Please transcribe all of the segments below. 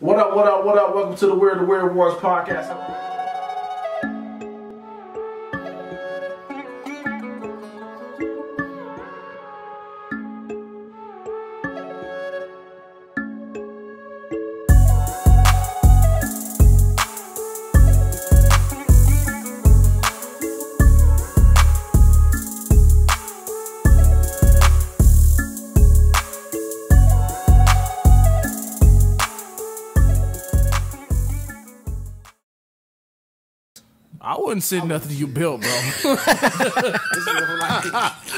What up, what up, what up? Welcome to the Weird Wars podcast. I wouldn't say nothing you built, bro.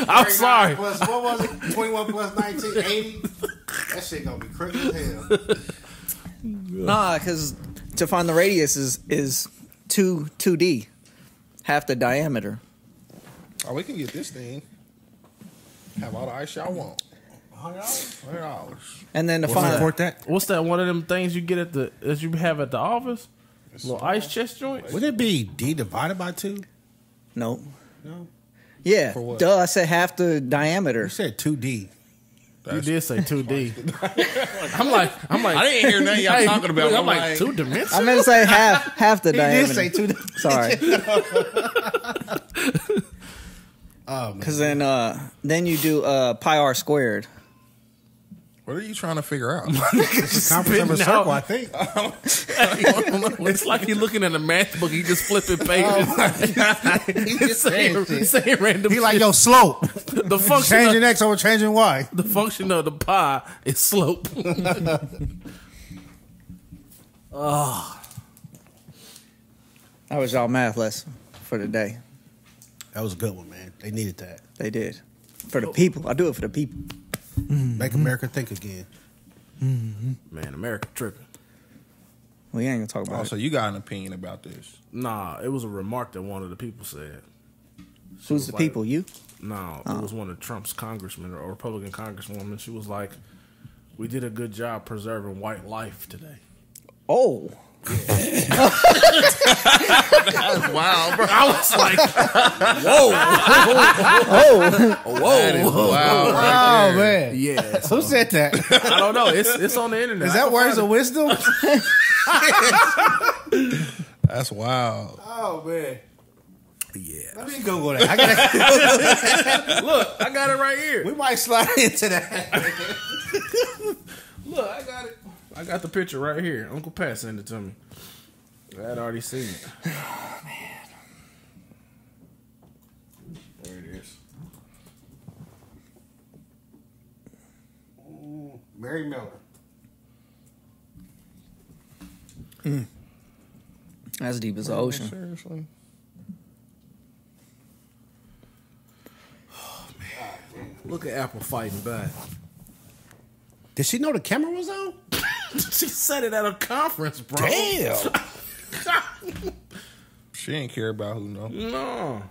I'm sorry. Plus, what was it? 21 plus 19, 80? That shit gonna be crooked as hell. Nah, because to find the radius is 2D, half the diameter. Oh, we can get this thing. Have all the ice y'all want. $100. And then to find What's that? One of them things you get as you have at the office? Little ice chest joint? Would it be D divided by 2? No. No. Yeah. For what? Duh, I said half the diameter. You said 2D. You did say 2D. I'm like, I didn't hear nothing y'all talking about. I'm like 2 dimensions. I meant to say half the He diameter. did say 2D. Sorry. Because then you do pi r squared. What are you trying to figure out? It's a conference of a circle, I think. It's like you're looking at a math book. You just flipping pages. He just saying random. He like, shit. yo, slope. The function Changing X over changing Y. The function of the pi is slope. That was y'all math lesson for the day. That was a good one, man. They needed that. They did. For the people. I do it for the people. Make America think again. Man, America tripping. We ain't gonna talk about Oh, it. so you got an opinion about this? Nah, it was a remark that one of the people said. Who's the people? You? No, it was one of Trump's congressmen or Republican congresswoman. She was like, "We did a good job preserving white life today." Oh. That's wild, bro. I was like, Whoa. That is wild. Oh, man. "Yeah." Who said that? I don't know. It's on the internet. Is that words of wisdom? That's wild. Oh, man. Yeah. Let me Google that. I gotta, Look, I got it right here. we might slide into that. Look, I got it. I got the picture right here. Uncle Pat sent it to me. I had already seen it. Oh, man. There it is. Mary Miller. As deep as the ocean. Seriously. Look at Apple fighting back. Did she know the camera was on? She said it at a conference, bro. Damn. She ain't care about who know. No.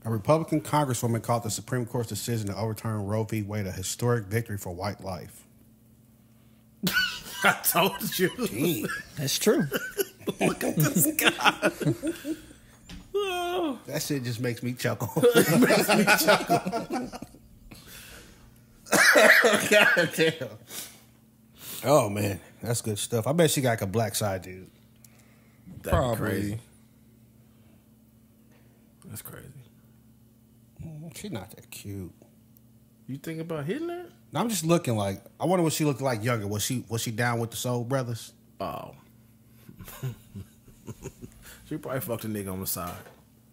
A Republican congresswoman called the Supreme Court's decision to overturn Roe v. Wade a historic victory for white life. I told you. That's true. Look at this guy. That shit just makes me chuckle. God damn. Oh, man. That's good stuff. I bet she got like a black side dude. That'd be Probably. crazy. That's crazy. She's not that cute. You think about hitting her? I'm just looking like, I wonder what she looked like younger. Was she down with the Soul Brothers? Oh. She probably fucked a nigga on the side.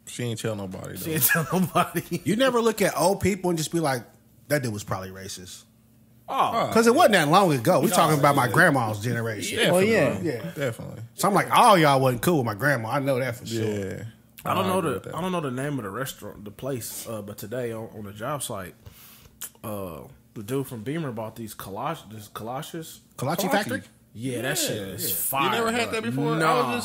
She ain't tell nobody, though. She ain't tell nobody. You never look at old people and just be like, that dude was probably racist. Oh. Because it wasn't that long ago. We're talking about my grandma's generation. Oh, yeah. Yeah. Definitely. So I'm like, all y'all wasn't cool with my grandma. I know that for sure. Yeah. I don't agree with that. know the name of the restaurant, the place, but today on the job site, the dude from Beamer bought these galoshes. Kolache Factory? Yeah, that shit is fire. You never had that before? No.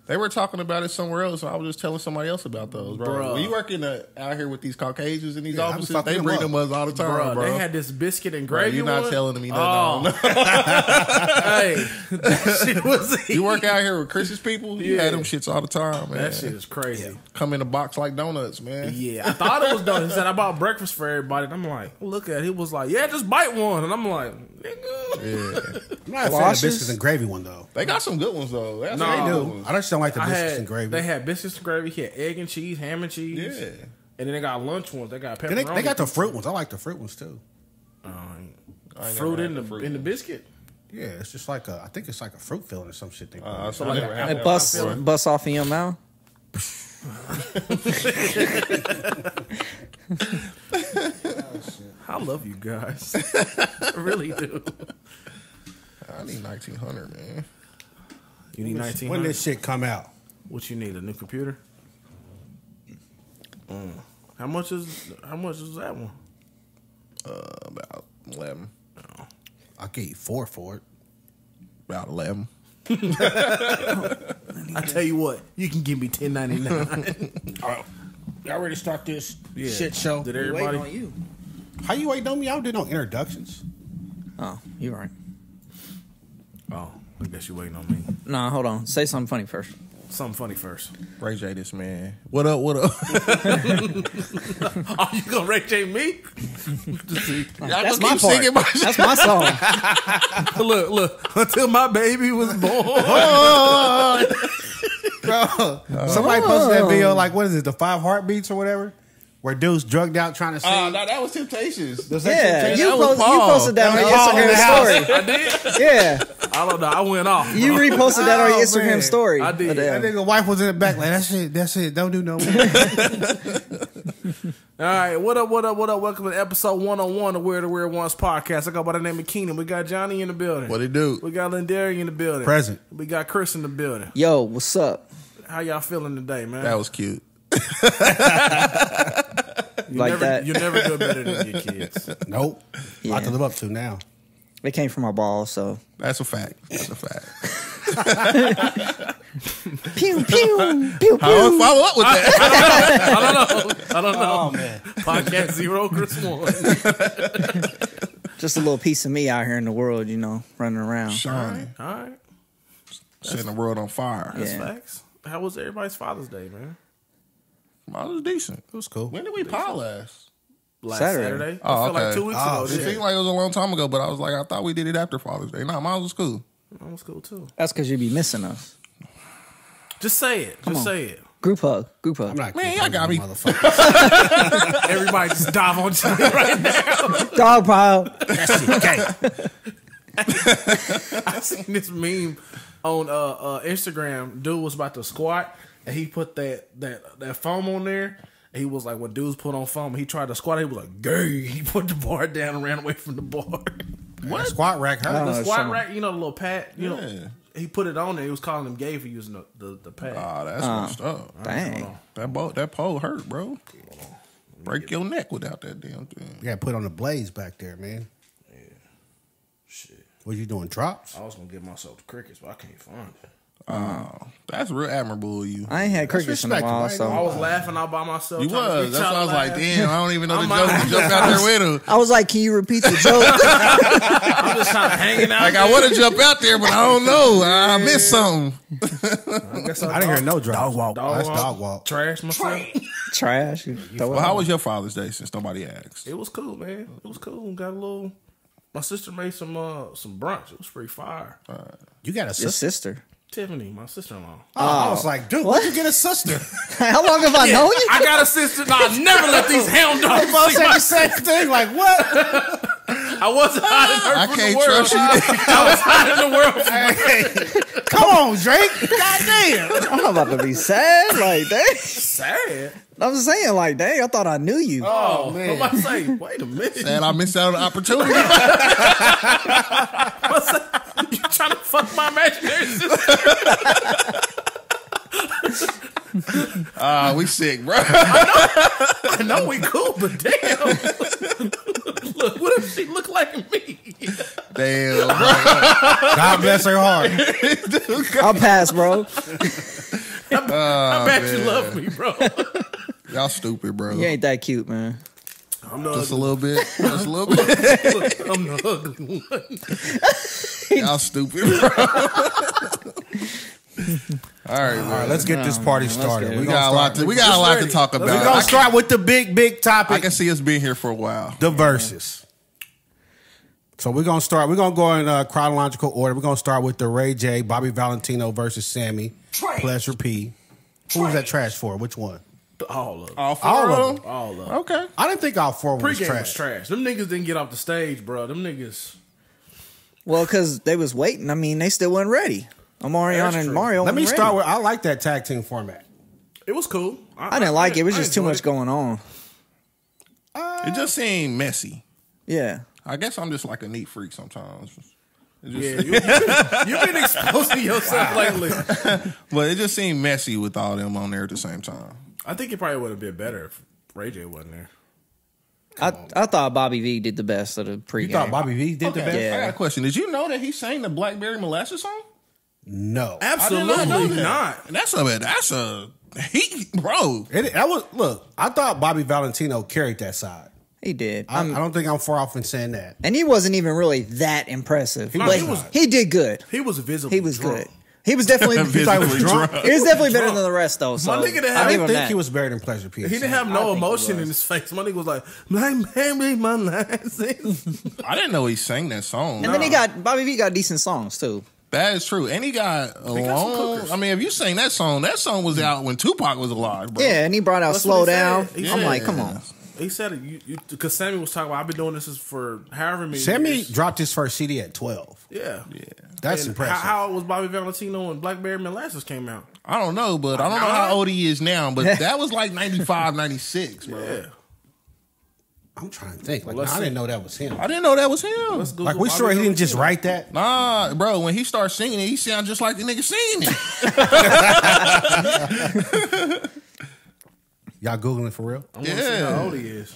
They were talking about it somewhere else, and I was just telling somebody else about those, bro. Bruh. When you work out here with these Caucasians in these Yeah, I be offices, fucking they them bring up. them us all the time, Bruh, bro. they had this biscuit and Bro, gravy. you're not one. telling me Oh. nothing. Hey, that shit was. You work out here with Chris's people, you Yeah. had them shits all the time, man. That shit is crazy. Come in a box like donuts, man. Yeah, I thought it was donuts. He said I bought breakfast for everybody. And I'm like, look at it. He was like, yeah, just bite one. And I'm like, nigga. Yeah. I'm not a fan of Galoshes? biscuits and gravy one though. They got some good ones though. They No. got They some good do. ones. I just don't like the I biscuits had, and gravy. they had biscuits and gravy. He had egg and cheese, ham and cheese. Yeah. And then they got lunch ones. They got Then pepperoni. they got the fruit ones. I like the fruit ones too. I ain't fruit never in had the fruit in the ones. biscuit. Yeah, I think it's like a fruit filling or some shit. They put in. So I never had It that bust before. off in your mouth. I love you guys. I really do. I need 1900, man. You need 1900. When this shit come out? What you need? A new computer? How much is that one? About 11. I'll get you 4 for it. About 11. I tell you what, you can give me $10.99. Y'all ready to start this Yeah. shit show? Did Waiting on everybody? you. How you waiting on me? I don't do no introductions. Oh, you're right. Oh, I guess you waiting on me. Nah, hold on. Say something funny first. Something funny first. Ray J, this man. What up? What up? Oh, you gonna Ray J me? That's my part. That's my song. Look. Until my baby was born. Bro, somebody posted that video, like, what is it, the 5 heartbeats or whatever? Where dude's drugged out trying to sing. No, that was Temptations. Was that Yeah, Temptations? you, That was you Paul. posted that on your Paul in the Instagram story. I did. Yeah, I don't know. I went off. you reposted that on your Oh, Instagram man. story. I did. That nigga wife was in the back like, that's it, don't do no more. All right, what up? Welcome to episode 101 of Where the Weird Ones podcast. I go by the name of Keenan. We got Johnny in the building. What it do? We got Lindari in the building. Present. We got Chris in the building. Yo, what's up? How y'all feeling today, man? That was cute. You're never do better than your kids. Nope. A lot Yeah. to live up to now. They came from our balls, so That's a fact. That's a fact. pew pew pew How pew. I follow up with that? I don't know. Oh, man. Podcast 0, Chris 1. Just a little piece of me out here in the world, you know, running around. Shining. All right, Setting the world on fire. that's Yeah. facts. How was everybody's Father's Day, man? Mine was decent. It was cool. When did we pod last? Last Saturday. Saturday. Oh, I feel like okay. 2 weeks Oh, ago. It shit. seemed like it was a long time ago, but I was like, I thought we did it after Father's Day. No, mine was cool. That was cool too. That's because you be missing us. Just say it. Just say it. Group hug. Group hug. I'm not Man, kidding, y'all got me. motherfucker. Everybody just dive on Johnny right now. Dog pile. That shit gay. I seen this meme on Instagram. Dude was about to squat, and he put that foam on there. And he was like, when dudes put on foam, he tried to squat. He was like, gay. He put the bar down and ran away from the bar. What? Squat rack hurt. The squat some- rack, you know, the little pad. You know, Yeah. he put it on there. He was calling him gay for using the pad. Oh, that's messed up. Dang. That pole hurt, bro. Break your neck without that damn thing. You got to put on the blades back there, man. Shit. What you doing, drops? I was gonna give myself the crickets, but I can't find it. Oh, that's real admirable of you. I ain't had crickets in a while, respectable. I so was laughing all by myself. You trying to was. get That's why I y'all was to like, laugh. damn, I don't even know the I'm joke. out. You jump out there with him. I was like, "Can you repeat the joke?" I'm just trying to hanging out. Like, I want to jump out there, but I don't know. I missed something. I didn't hear no drops. Dog walk. Dog That's walk. dog walk. Trash myself. Trash. You throw it Well, how out. was your Father's Day since nobody asked? It was cool, man. It was cool. Got a little. My sister made some brunch. It was pretty fire. You got a Your sister? sister. Tiffany, my sister-in-law. Oh, I was like, dude, What? where'd you get a sister? How long have I known you? I got a sister. No, I never let these hound dogs I see said my the same thing. Like, what? I wasn't hiding her I from can't the world. trust you. I was hiding the world from Hey, come on, Drake. Goddamn. I'm about to be sad. Like, dang. sad. I'm saying, like, dang, I thought I knew you. Oh, man. man. What am I saying? Wait a minute. And I missed out on the opportunity. You trying to fuck my imaginary sister? We sick, bro. I know we cool, but damn. Look, what if she look like me? Damn, bro. God bless her heart. I'll pass, bro. I bet you love me, bro. Y'all stupid, bro. You ain't that cute, man. I'm the Just a ugly. little bit. Just a little bit. I'm the ugly one. Y'all stupid, bro. All right, All right, let's get this party started. get it. We got a lot to talk about. We're going to start with the big I topic, can see us being here for a while. the verses. So we're gonna start. We're gonna go in chronological order. We're gonna start with the Ray J, Bobby Valentino versus Sammie Pleasure P. Who was that trash for? Which one? All of them. All four All of of them? All of them. Okay. I didn't think all four was Pre-game trash. was trash. Them niggas didn't get off the stage, bro. Them niggas. Well, because they was waiting. I mean, they still weren't ready. Omarion That's and true. Mario. Let me wasn't start ready. with. I like that tag team format. It was cool. I didn't like it. It was I just too enjoyed much it. going on. It just seemed messy. Yeah. I guess I'm just like a neat freak sometimes. Yeah, you've been exposing yourself lately. But it just seemed messy with all them on there at the same time. I think it probably would have been better if Ray J wasn't there. I thought Bobby V did the best of the pregame. You thought Bobby V did the best? Yeah. I got a question. Did you know that he sang the Blackberry Molasses song? No, Absolutely not. That's a he, bro. That was look. I thought Bobby Valentino carried that side. He did. I don't think I'm far off in saying that. And he wasn't even really that impressive. No, but he was- he did good. He was visibly He was drunk. good. He was definitely Visibly drunk. He was definitely better than the rest, though. So My nigga didn't I'll have- I give didn't him think that. he was better than Pleasure P. He didn't have I no think he emotion was. in his face. My nigga was like, my baby, my license. I didn't know he sang that song. And then Bobby V got decent songs too. That is true. And he got a got some long. cookers. I mean, if you sang that song was out when Tupac was alive, bro. Yeah, and he brought out That's Slow what he Down. said. He I'm said- like, come on. He said it because Sammie was talking about, I've been doing this for however many Sammie years. dropped his first CD at 12. Yeah. That's And impressive. How old was Bobby Valentino when Blackberry Molasses came out? I don't know, but I don't know how old he is now, but that was like 95, 96, bro. Yeah. I'm trying to think. Like, Let's I see. didn't know that was him. I didn't know that was him. Let's go Like, to we Bobby sure he didn't just Valentino. write that? Nah, bro, when he starts singing it, he sounds just like the nigga singing it. Y'all Googling for real? I want to see how old he is.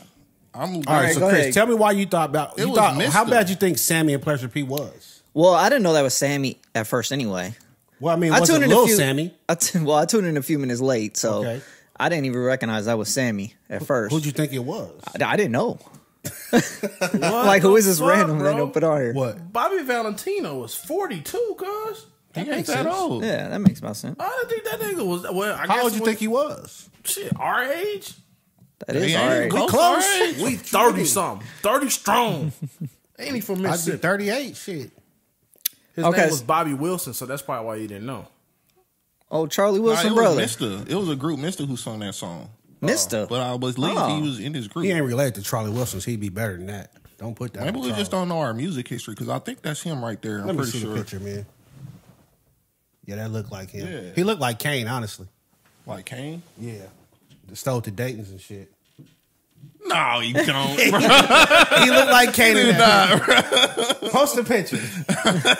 I'm All right, so go Chris, ahead. tell me why you thought about. It You was thought, Mr. how bad you think Sammie and Pleasure P was? Well, I didn't know that was Sammie at first anyway. Well, I mean, I was it tuned in Lil a few. Sammie? I tuned in a few minutes late, so Okay. I didn't even recognize that was Sammie at first. Who'd you think it was? I didn't know. What Like, who is this the fuck, random bro? they don't put on here? What? Bobby Valentino was 42, cuz. He ain't makes that sense. old. Yeah, that makes about sense. I didn't think that nigga was. Well, I How guess old you think he was? Shit, our age? That is He all ain't right. close. We 30 something. 30 strong. Ain't he from I'd be Mississippi? 38. Shit. His Okay. name was Bobby Wilson, so that's probably why you didn't know. Oh, Charlie Nah, Wilson, it brother. was Mr. It was a group Mr. who sung that song. Mister. But I believe Oh. he was in his group. He ain't related to Charlie Wilson, so he'd be better than that. Don't put that Maybe on we Charlie. just don't know our music history because I think that's him right there. I'm Let me pretty see sure. the picture, man. Yeah, that looked like him. Yeah. He looked like Kane, honestly. Like Kane? Yeah. The stole to Dayton's and shit. No, you don't. He looked like Kane in that. Post the picture.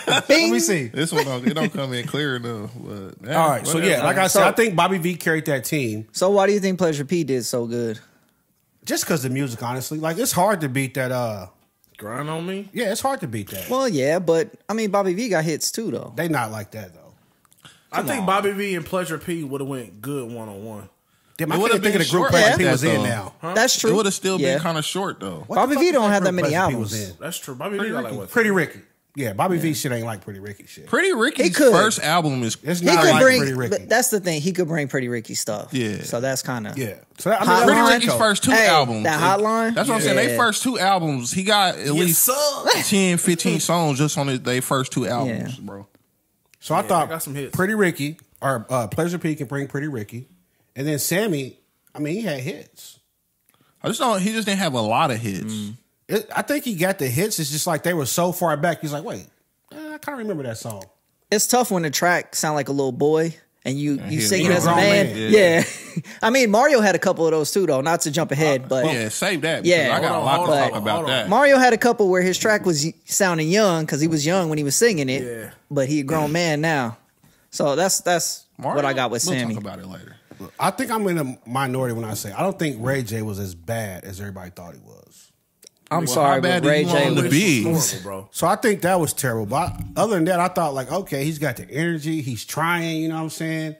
Let me see. This one it don't come in clear enough. But, All right, so yeah, like I said, So- I think Bobby V carried that team So why do you think Pleasure P did so good? just because the music, honestly. Like, it's hard to beat that. Grind on me? Yeah, it's hard to beat that. Well, yeah, but I mean, Bobby V got hits too, though. They not like that, though. I think Bobby V and Pleasure P would have went good one-on-one. Damn, It I would've can't think of been the group short Pleasure like P that, was in though. now. That's true. It would have still Yeah. been kind of short though. What Bobby the V fuck don't was have that group many Pleasure P albums. was in? That's true. Bobby V got like what? Pretty Ricky. Yeah, Bobby V shit ain't like Pretty Ricky shit. Pretty Ricky's He could. first album is It's He not could like bring. Pretty Ricky. But that's the thing. He could bring Pretty Ricky stuff. Yeah. So that's kind of Yeah. So I mean, Hotline. that Pretty was Ricky's Rico. first two Hey, albums. that Hotline? That's what I'm saying. They Yeah. first two albums, he got at least sir. 10, 15 songs just on their first two albums, Yeah. bro. So I they thought got some hits. Pretty Ricky or Pleasure P can bring Pretty Ricky, and then Sammie. I mean, he had hits. I just don't. He just didn't have a lot of hits. I think he got the hits. It's just like they were so far back. He's like, wait, I can't remember that song. it's tough when the track sound like a little boy and you he- singing he a as a grown man. man. Yeah. I mean, Mario had a couple of those too, though. Not to jump ahead, but Yeah, save that. Yeah. Yeah, I got a lot Hold to on, talk hold about on. that. Mario had a couple where his track was sounding young because he was young when he was singing it. Yeah. But he a grown man now. So that's Mario, what I got with we'll Sammie. talk about it later. I think I'm in a minority when I say I don't think Ray J was as bad as everybody thought he was. I'm Well, sorry, how bad but do Ray you J want him to was be? Horrible, bro. So I think that was terrible. But other than that, I thought like, okay, he's got the energy. He's trying. You know what I'm saying?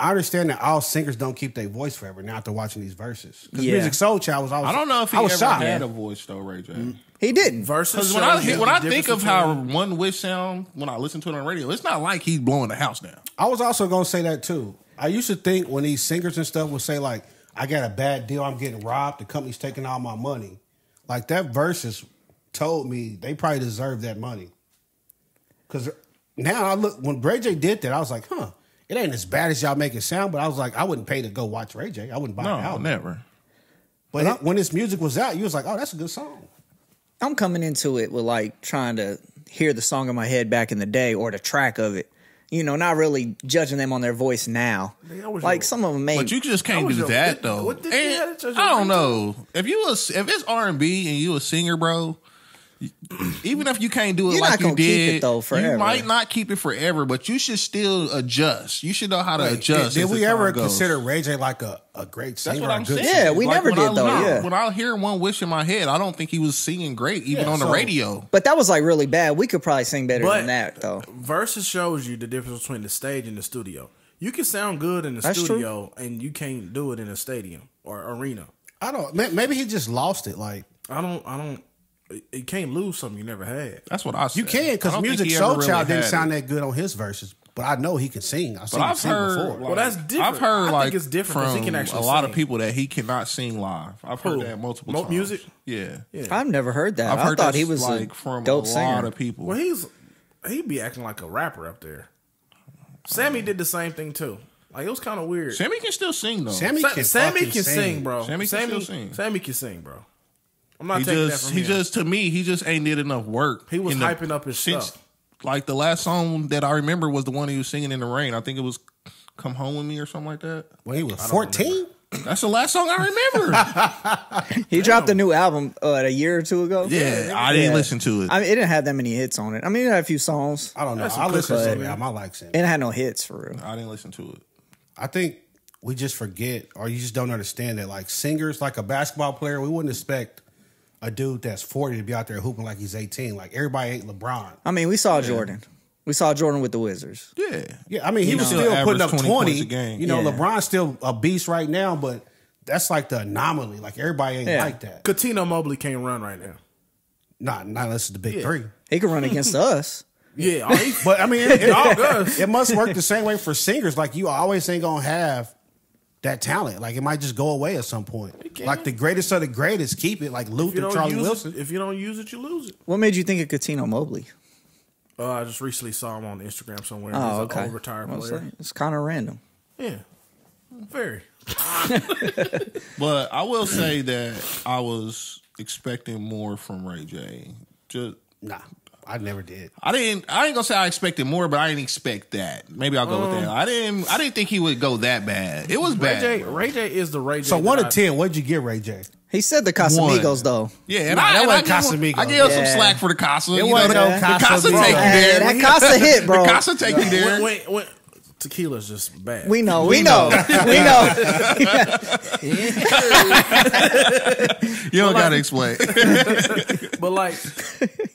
I understand that all singers don't keep their voice forever. Now after watching these verses, because Yeah. Music Soul Child was always. I don't know if he I was ever shocked. had a voice though, Ray J. He didn't. Versus Because when I think of how One Wish sound when I listen to it on the radio, it's not like he's blowing the house down. I was also gonna say that too. I used to think when these singers and stuff would say like, "I got a bad deal. I'm getting robbed. The company's taking all my money." Like that verses told me they probably deserve that money. Because now I look, when Ray J did that, I was like, huh, it ain't as bad as y'all make it sound, but I was like, I wouldn't pay to go watch Ray J. I wouldn't buy it out. Never. But when this music was out, you was like, oh, that's a good song. I'm coming into it with like trying to hear the song in my head back in the day or the track of it. You know, not really judging them on their voice now. Like some of them made. But you just can't do that though. What did I don't know. If it's R&B and you a singer, bro, even if you can't do it You're like not you gonna keep did, it, though, forever. you might not keep it forever, but you should still adjust. You should know how to adjust. Did as we the ever time goes. consider Ray J like a great singer? That's what or a I'm good saying. singer? Yeah, we never did, though, yeah. When I hear One Wish in my head, I don't think he was singing great, even on the radio. But that was like really bad. We could probably sing better than that, though. Verzuz shows you the difference between the stage and the studio. You can sound good in the That's studio, and you can't do it in a stadium or arena. I don't. Maybe he just lost it. Like I don't. You can't lose something you never had. That's what I said. you can, because Music Soul Child didn't sound that good on his verses. But I know he can sing. I've seen him sing before. Well, that's different. I've heard I think it's different because he can actually a lot sing. of people that he cannot sing live. I've heard that multiple times. Music? Yeah. I've never heard that. I've heard I thought that's he was like a from dope a singer. lot of people. Well, he'd be acting like a rapper up there. Sammie did the same thing too. Like it was kind of weird. Sammie can still sing though. Sammie can sing, bro. Sammie can still sing. Sammie can sing, bro. I'm not taking that from him. He just ain't did enough work. He was hyping up his stuff. Like the last song that I remember was the one he was singing in the rain. I think it was "Come Home with Me" or something like that. When he was 14. That's the last song I remember. He dropped a new album a year or two ago. Yeah, I didn't listen to it. I mean, it didn't have that many hits on it. I mean, it had a few songs. I don't know. I listen to it. I like Sammie. It had no hits for real. I didn't listen to it. I think we just forget, or you just don't understand that, like singers, like a basketball player, we wouldn't expect a dude that's 40 to be out there hooping like he's 18. Like everybody ain't LeBron. I mean, we saw Jordan. We saw Jordan with the Wizards. Yeah. I mean, he was still putting up 20 points a game. You know, LeBron's still a beast right now, but that's like the anomaly. Like everybody ain't like that. Coutinho Mobley can't run right now. Not unless it's the big three. He can run against us. Yeah, but I mean, it must work the same way for singers. Like you always ain't gonna have that talent. Like it might just go away at some point. Like the greatest of the greatest keep it. Like Luther, Charlie Wilson. If you don't use it, you lose it. What made you think of Coutinho Mobley? I just recently saw him on Instagram somewhere. Oh, He's okay. an old retired player. It's kind of random. Yeah, very. But I will say that I was expecting more from Ray J. Nah, I never did. I ain't gonna say I expected more, but I didn't expect that. Maybe I'll go with that. I didn't think he would go that bad. It was bad. Ray J is the Ray J. So 1 to 10, what'd you get Ray J? He said the Casamigos, though. Yeah, and that wasn't I Casamigos. gave him some slack for the Casa. It wasn't no Casa. The Casa Bro. take you there. That Casa hit, bro. The Casa take you there. When tequila's just bad. We know. You don't gotta explain. But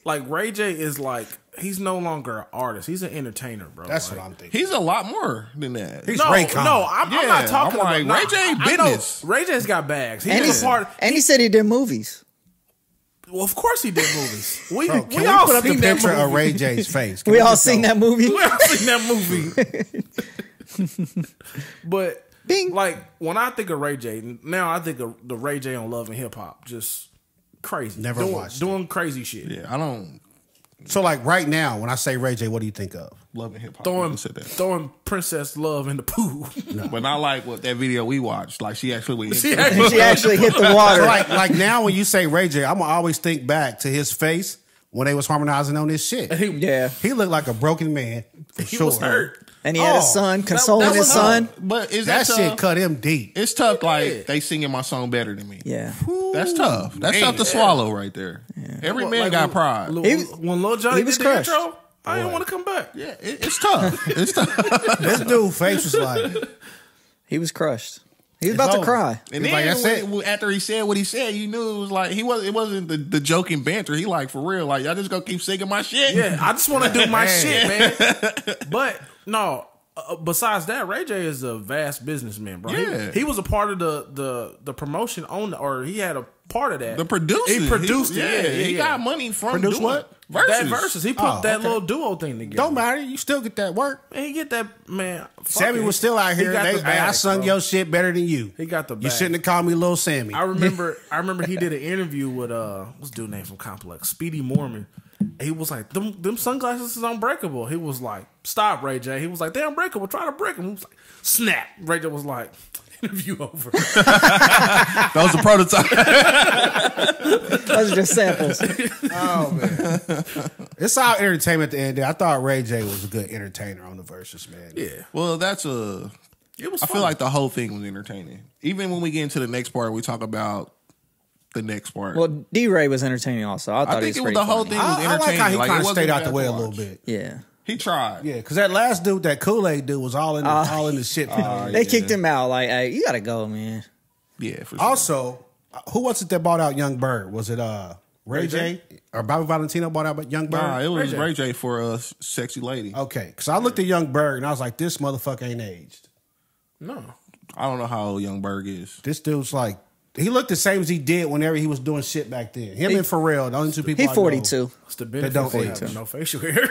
like Ray J is like, he's no longer an artist. He's an entertainer, bro. That's like, what I'm thinking. He's a lot more than that. He's no, Raycon. no, I'm not talking I'm like, about Ray J business. Ray J's got bags. And he said he did movies. Well, of course he did movies. We Bro, can we all put up the seen that picture movie. of Ray J's face? We all seen that movie. We all seen that movie. But Bing. like when I think of Ray J, now I think of the Ray J on Love and Hip Hop, just crazy, Never watched doing crazy shit. Yeah, I don't So like right now, when I say Ray J, what do you think of? love and hip hop. Throwing Princess Love in the pool. But not like what that video we watched. Like she actually She actually hit the water. So like now when you say Ray J, I'm gonna always think back to his face when they was harmonizing on this shit. Yeah. He looked like a broken man. For He sure. was hurt. And he had a son consoling his son. But is That that shit tough? cut him deep. It's tough. Like they singing my song better than me. Yeah. That's tough. That's tough to swallow right there. Every man got pride. When Lil Johnny he was did the crushed. intro, I didn't want to come back. Yeah, it's tough. It's tough. This dude face was like, He was crushed. He was about to over. cry. And Like then I said- after he said what he said, you knew it was like it wasn't the joking banter. He like for real. Like y'all just gonna keep singing my shit. Yeah, I just want to do my shit, man. But no, besides that, Ray J is a vast businessman, bro. Yeah. He was a part of the promotion on, or he had a part of that. The producer. He produced it. He got money from Produce doing what? Verzuz. That Verzuz. He put that little duo thing together. Don't matter. You still get that work. Man, he get that, man. Sammie was still out here. I sung your shit better than you. He got the bag. You shouldn't have called me Lil Sammie. I remember he did an interview with what's dude name from Complex, Speedy Mormon. He was like, them sunglasses is unbreakable. He was like, stop, Ray J. He was like, they're unbreakable. Try to break them. He was like, snap. Ray J was like, interview over. That was a prototype. Those are just samples. Oh man, it's all entertainment at the end. I thought Ray J was a good entertainer on the Verzuz, man. Yeah. Well, I fun. feel like the whole thing was entertaining. Even when we get into the next part, we talk about the next part. Well, D-Ray was entertaining also. I thought think he was the pretty whole funny. thing was I like entertaining. how he Like, kind it of stayed wasn't out the bad way to a little watch. bit. Yeah. He tried. Yeah, because that last dude, that Kool-Aid dude, was all in the shit. They kicked him out. Like, hey, you gotta go, man. Yeah, for sure. Also, who was it that bought out Young Bird? Was it Ray J? Or Bobby Valentino bought out Young Bird? Nah, it was Ray J for a sexy lady. Okay, because I looked at Young Bird and I was like, this motherfucker ain't aged. No. I don't know how old Young Berg is. This dude's like, he looked the same as he did whenever he was doing shit back then. Him and Pharrell, the only two people He I know. 42. It's the benefit don't of age. having no facial hair.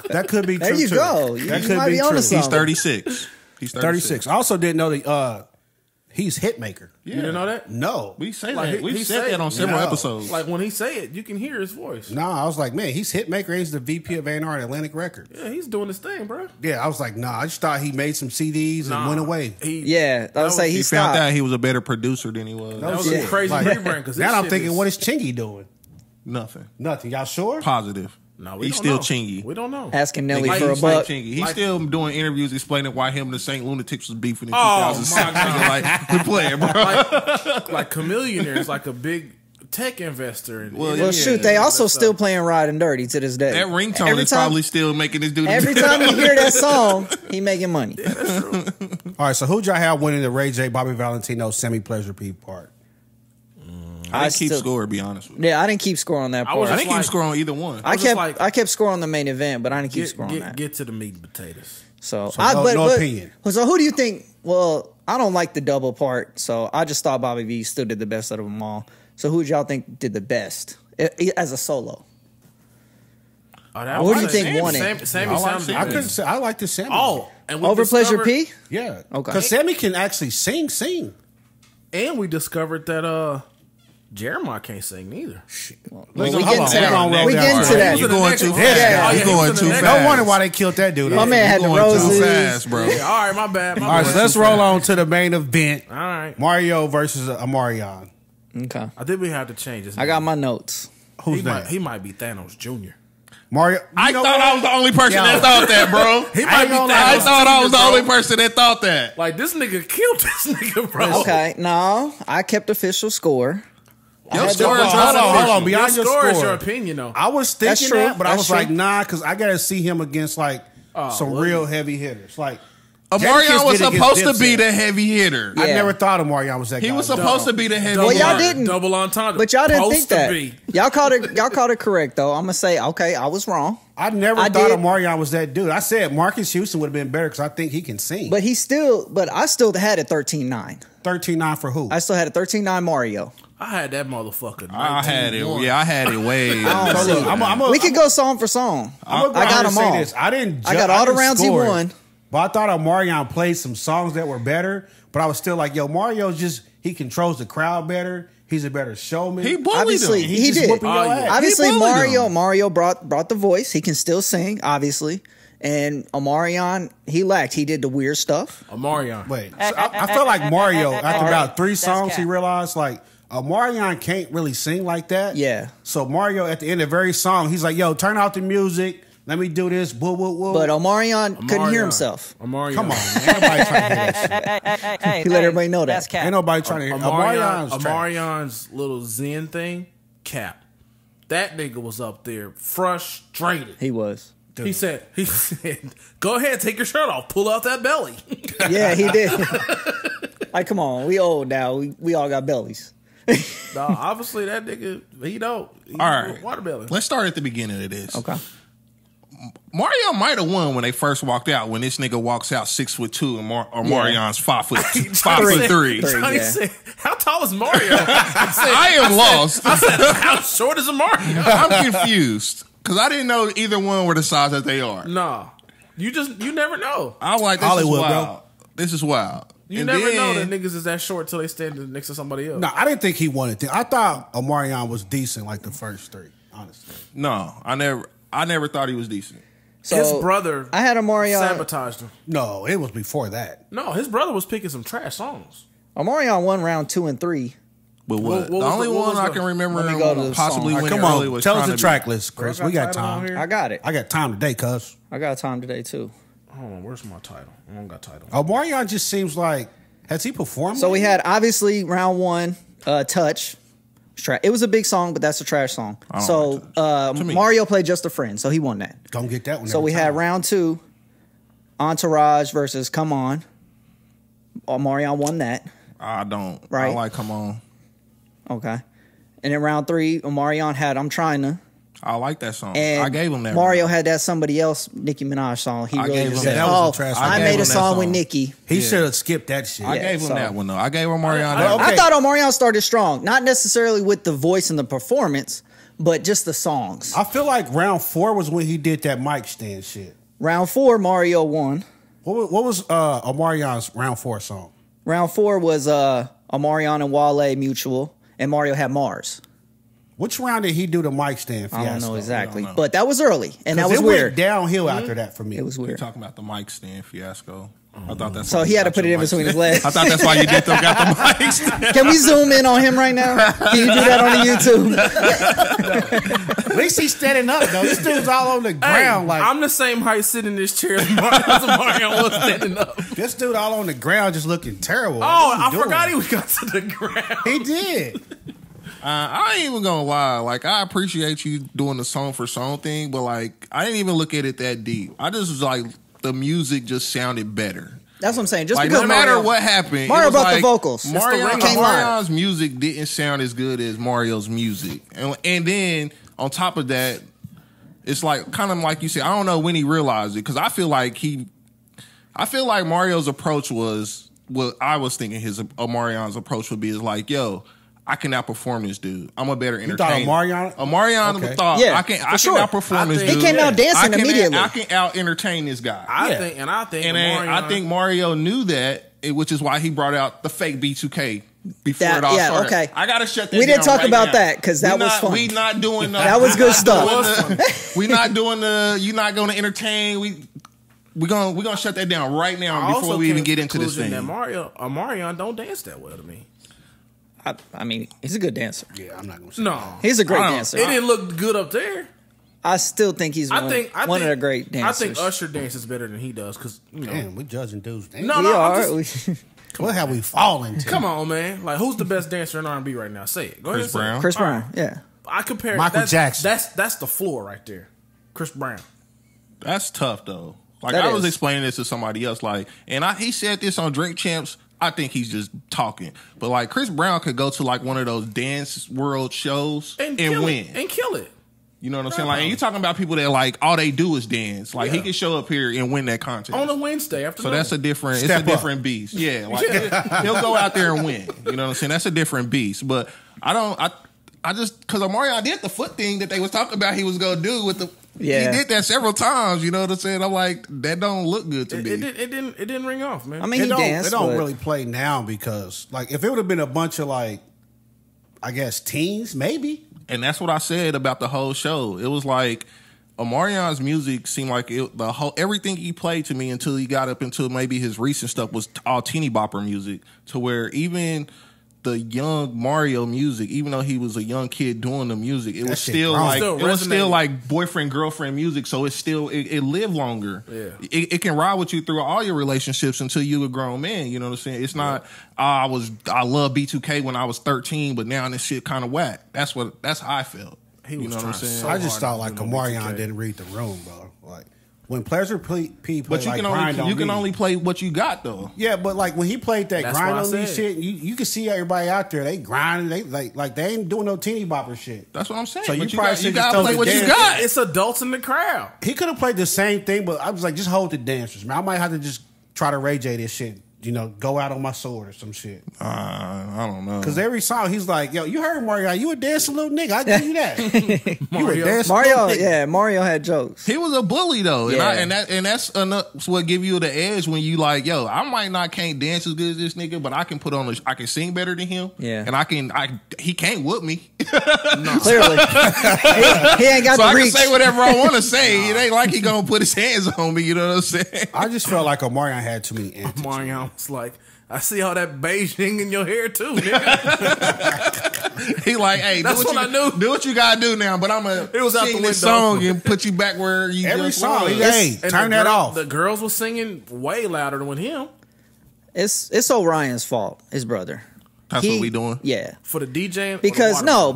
That could be true. There you too. go. That You could might be be onto true. something. He's 36. He's 36. I also didn't know that he's Hitmaker. You didn't know that? No. We say Like, that. We've he said say- that on several No. episodes. Like when he say it, you can hear his voice. No, I was like, man, he's Hitmaker. He's the VP of A&R at Atlantic Records. Yeah, he's doing his thing, bro. Yeah, I was like, nah, I just thought he made some CDs and went away. Yeah, I would say he he found stopped. out he was a better producer than he was. That was Yeah. a crazy Like, rebrand. Because now I'm thinking, what is Chingy doing? Nothing. Nothing. Y'all sure? Positive. No, we He's don't still know. Chingy. We don't know. Asking Nelly Like, for a he's like buck. Chingy. He's still doing interviews explaining why him and the St. Lunatics was beefing in Oh, 2006. my God. Like, we playing, bro. Like Chameleonaire is like a big tech investor. And Well, Well, yeah. shoot, they also still playing Riding Dirty to this day. That ringtone Every is time- probably still making this dude. Every time you hear that song, he making money. All right, so who'd y'all have winning the Ray J, Bobby Valentino, Sammie Pleasure P part? I didn't keep score, to be honest with you. Yeah, I didn't keep score on that part. was I just didn't keep like- score on either one. I kept score on the main event, but I didn't keep score on that. Get to the meat and potatoes. So no opinion. So who do you think? Well, I don't like the double part, so I just thought Bobby V still did the best out of them all. So who y'all think did the best as a solo? What do you think won it? Sammy sounds I couldn't say. I like the Sammie. Oh, and we Over Pleasure discovered- P? yeah. Okay. Because Sammie can actually sing. And we discovered that Jeremiah can't sing neither. Well, Listen, we hold get on, into we're gonna that. roll We down get right into now. that. You going too Yeah, fast. yeah, You he going was too in the fast. next- No wonder why they killed that dude. My man had the You going too roses. fast, bro. Yeah, all right, my bad. All right, so let's roll on to the main event. All right. Mario versus Omarion. Okay. I think we have to change this. I got my notes. Who's that? He might be Thanos Jr. Mario. I thought I was the only person that thought that, bro. He might be Thanos. I thought I was the Jr., only bro. person that thought that. Like, this nigga killed this nigga, bro. Okay. No, I kept official score. Your had score to- is hold on. official. Beyond your score is score. your opinion, though. I was That's thinking true. that, but I That's was true. like, nah, because I got to see him against like some well, real heavy hitters. Like Omarion was Jadakiss did supposed against to be Dipset. the heavy hitter. I Yeah. never thought Omarion was that guy. He was supposed to be the heavy Double hitter. y'all on- didn't. Double entendre. But y'all didn't Supposed think to that. be. Y'all caught it correct though. I'm gonna say, okay, I was wrong. I never I thought did. Omarion was that dude. I said Marcus Houston would have been better because I think he can sing. But I still had it 13-9. 13-9 for who? I still had a 13-9 Mario. I had that motherfucker. I had it. 19-1. Yeah, I had it way. don't So look, We could go song for song. I got them all. I didn't. I got all the rounds he score it, won. But I thought Omarion played some songs that were better. But I was still like, yo, Mario's he controls the crowd better. He's a better showman. He bullied Obviously, him. he just did. whooping your Oh, yeah. ass. Obviously, He bullied him. Mario brought the voice. He can still sing, obviously. And Omarion, he lacked. He did the weird stuff. Omarion. Wait, so I felt like Mario after about 3 songs, he cap. realized like Omarion can't really sing like that. Yeah. So Mario at the end of every song, he's like, "Yo, turn out the music. Let me do this." Woo woo woo. But Omarion couldn't hear himself. Omarion. Come on, man. Ain't nobody trying to hear that shit. Hey, He let everybody know that. That's cap. Ain't nobody trying to hear. Omarion's trash. Omarion's little Zen thing, cap. That nigga was up there frustrated. He was. He said, "Go ahead, take your shirt off, pull out that belly." Yeah, he did. Like, come on, we old now. We all got bellies. No, obviously that nigga, he don't. He All right. water belly. Let's start at the beginning of this. Okay. Mario might have won when they first walked out. When this nigga walks out 6'2" and Marion's 5'3". Johnny said, "How tall is Mario?" I am lost. I said, "How short is Mario?" I'm confused because I didn't know either one were the size that they are. Nah, you never know. I'm like, this Hollywood, is wild. bro. This is wild. You never know that niggas is that short till they stand next to somebody else. No, I didn't think he wanted to. I thought Omarion was decent like the first three, honestly. No, I never thought he was decent. So his brother, I had Omarion sabotaged him. No, it was before that. No, his brother was picking some trash songs. Omarion won round 2 and 3. But what? What the only one I can remember Let me go to the possibly song. winning Come early on, was tell us trying the to track be- list, Chris. Bro, I We got title on time. here. I got it. I got time today, cuz. I got time today too. Hold on, where's my title? I don't got title. Omarion just seems like, has he performed? So we lately? had obviously round 1, Touch. It was a big song, but that's a trash song. I don't So like Touch. To me. Mario played Just a Friend, so he won that. Don't get that one. So every we had time. round 2, Entourage versus Come On. Omarion won that. I don't. Right. I like Come On. Okay. And in round 3, Omarion had I'm Trying To. I like that song. And I gave him that. Mario had that somebody else, Nicki Minaj song. He I really gave just him said, that. That was a "Oh, trash I song. made gave a him that song with song. Nicki." He Yeah. should have skipped that shit. I gave him so- that one though. I gave Omarion I- that. Okay. I thought Omarion started strong, not necessarily with the voice and the performance, but just the songs. I feel like round 4 was when he did that mic stand shit. Round 4, Mario won. What was Omarion's round 4 song? Round 4 was Omarion and Wale Mutual, and Mario had Mars. Which round did he do the mic stand fiasco? I don't know exactly, I don't know. but that was early, and that 'Cause was it weird. went downhill after that for me. It was You're weird. talking about the mic stand fiasco. I thought that's So why he you had to got put it your in mic between his stand. legs. I thought that's why you got the mic stand. Can we zoom in on him right now? Can you do that on the YouTube? At least he's standing up though. This dude's all on the ground. Like I'm the same height sitting in this chair as Mario was standing up. this dude all on the ground, just looking terrible. Oh, What I doing? forgot he got to the ground. He did. I ain't even gonna lie. Like, I appreciate you doing the song for song thing, but like, I didn't even look at it that deep. I just was like, the music just sounded better. That's what I'm saying. Just Like, because no matter Mario, what happened, Mario it was brought the like vocals. Mario, It's the ring. Marion's music didn't sound as good as Mario's music, and then on top of that, it's like kind of like you said. I don't know when he realized it because I feel like Mario's approach was what I was thinking. Marion's approach would be is like, yo, I can outperform this dude. I'm a better entertainer. Omarion? Omarion Okay. thought Yeah, I can for sure. outperform this I think- dude. He came out dancing immediately. I can out entertain this guy. I think and Omarion, I think Mario knew that, which is why he brought out the fake B2K before That- it all yeah, started. okay. I gotta shut that We didn't down talk right about now. that, 'cause that was fun. We not doing the, That was good we not stuff. doing the- we not doing the. You're not going to entertain. We're gonna shut that down right now I before also we even came to get the into this conclusion thing. that Omarion don't dance that well to me. I mean, he's a good dancer. Yeah, I'm not gonna say No, He's a great I don't- dancer. it didn't look good up there. I still think he's one of the great dancers. I think Usher dances better than he does because you know. Damn, we judging dudes. Damn. No, We no, are. I'm just- What have we fallen to? come on, man. Like, who's the best dancer in R&B right now? Say it. Go ahead. Chris and say Brown. it. Chris All Brown, right. yeah. I compare Michael that's, Jackson. That's the floor right there. Chris Brown. That's tough though. Like That I was is. explaining this to somebody else, like, and he said this on Drink Champs. I think he's just talking, but like Chris Brown could go to like one of those dance world shows and kill win. it. And kill it. You know what I'm saying? Like, and you talking about people that like all they do is dance. Like he Yeah. can show up here and win that contest On a Wednesday afternoon. So that's a different. Step it's a up. different beast. Yeah, like he'll go out there and win. You know what I'm saying? That's a different beast. But I just because Omarion did the foot thing that they was talking about he was gonna do with the. Yeah. He did that several times. You know what I'm saying? I'm like, that don't look good to me. It didn't ring off, man. I mean, It he don't, danced. it don't but really play now because, like, if it would have been a bunch of, like, I guess teens, maybe. And that's what I said about the whole show. It was like Omarion's music seemed like everything he played to me until he got up into maybe his recent stuff was all teeny bopper music, to where even the young Mario music, even though he was a young kid doing the music, it was shit still grown. like Still it was still resonated. like boyfriend girlfriend music. So it's still it lived longer. Yeah. It can ride with you through all your relationships until you a grown man. You know what I'm saying? It's not I love B2K when I was 13, but now this shit kind of whack. That's how I felt. He You was know what I'm trying saying? so I just hard thought, to like, do no Omarion B2K. didn't read the room, bro. Like, when Pleasure P played But you like can grind on only you can me. only play what you got though. Yeah, but like when he played that That's grind what I on me said. shit, you can see everybody out there. They grinding. They like they ain't doing no teeny bopper shit. That's what I'm saying. So you But probably you should just gotta tell play the what you dance- got. It's adults in the crowd. He could have played the same thing, but I was like, just hold the dancers, man. I might have to just try to Ray J this shit. You know, go out on my sword or some shit. I don't know. Because every song he's like, yo, you heard Mario, you a dancing little nigga. I give you that. You a dancing Mario, little nigga. yeah, Mario had jokes. He was a bully though, Yeah. and that's enough what give you the edge when you like, yo, I might not can't dance as good as this nigga, but I can put on I can sing better than him. Yeah. And he can't whoop me. Clearly, he ain't got So the I reach. can say whatever I want to say. It ain't like he gonna put his hands on me. You know what I'm saying? I just felt like Omarion had too many antics. Omarion was like, I see all that Beijing in your hair too, nigga. He like, hey, That's do what what you, I knew. Do what you gotta do now. But I'm gonna It was out sing the this window. song and put you back where you Every just song, was. he- hey, And turn the that girl- off. The girls was singing way louder than with him. It's Orion's fault, his brother. That's what we doing. Yeah, For the DJ?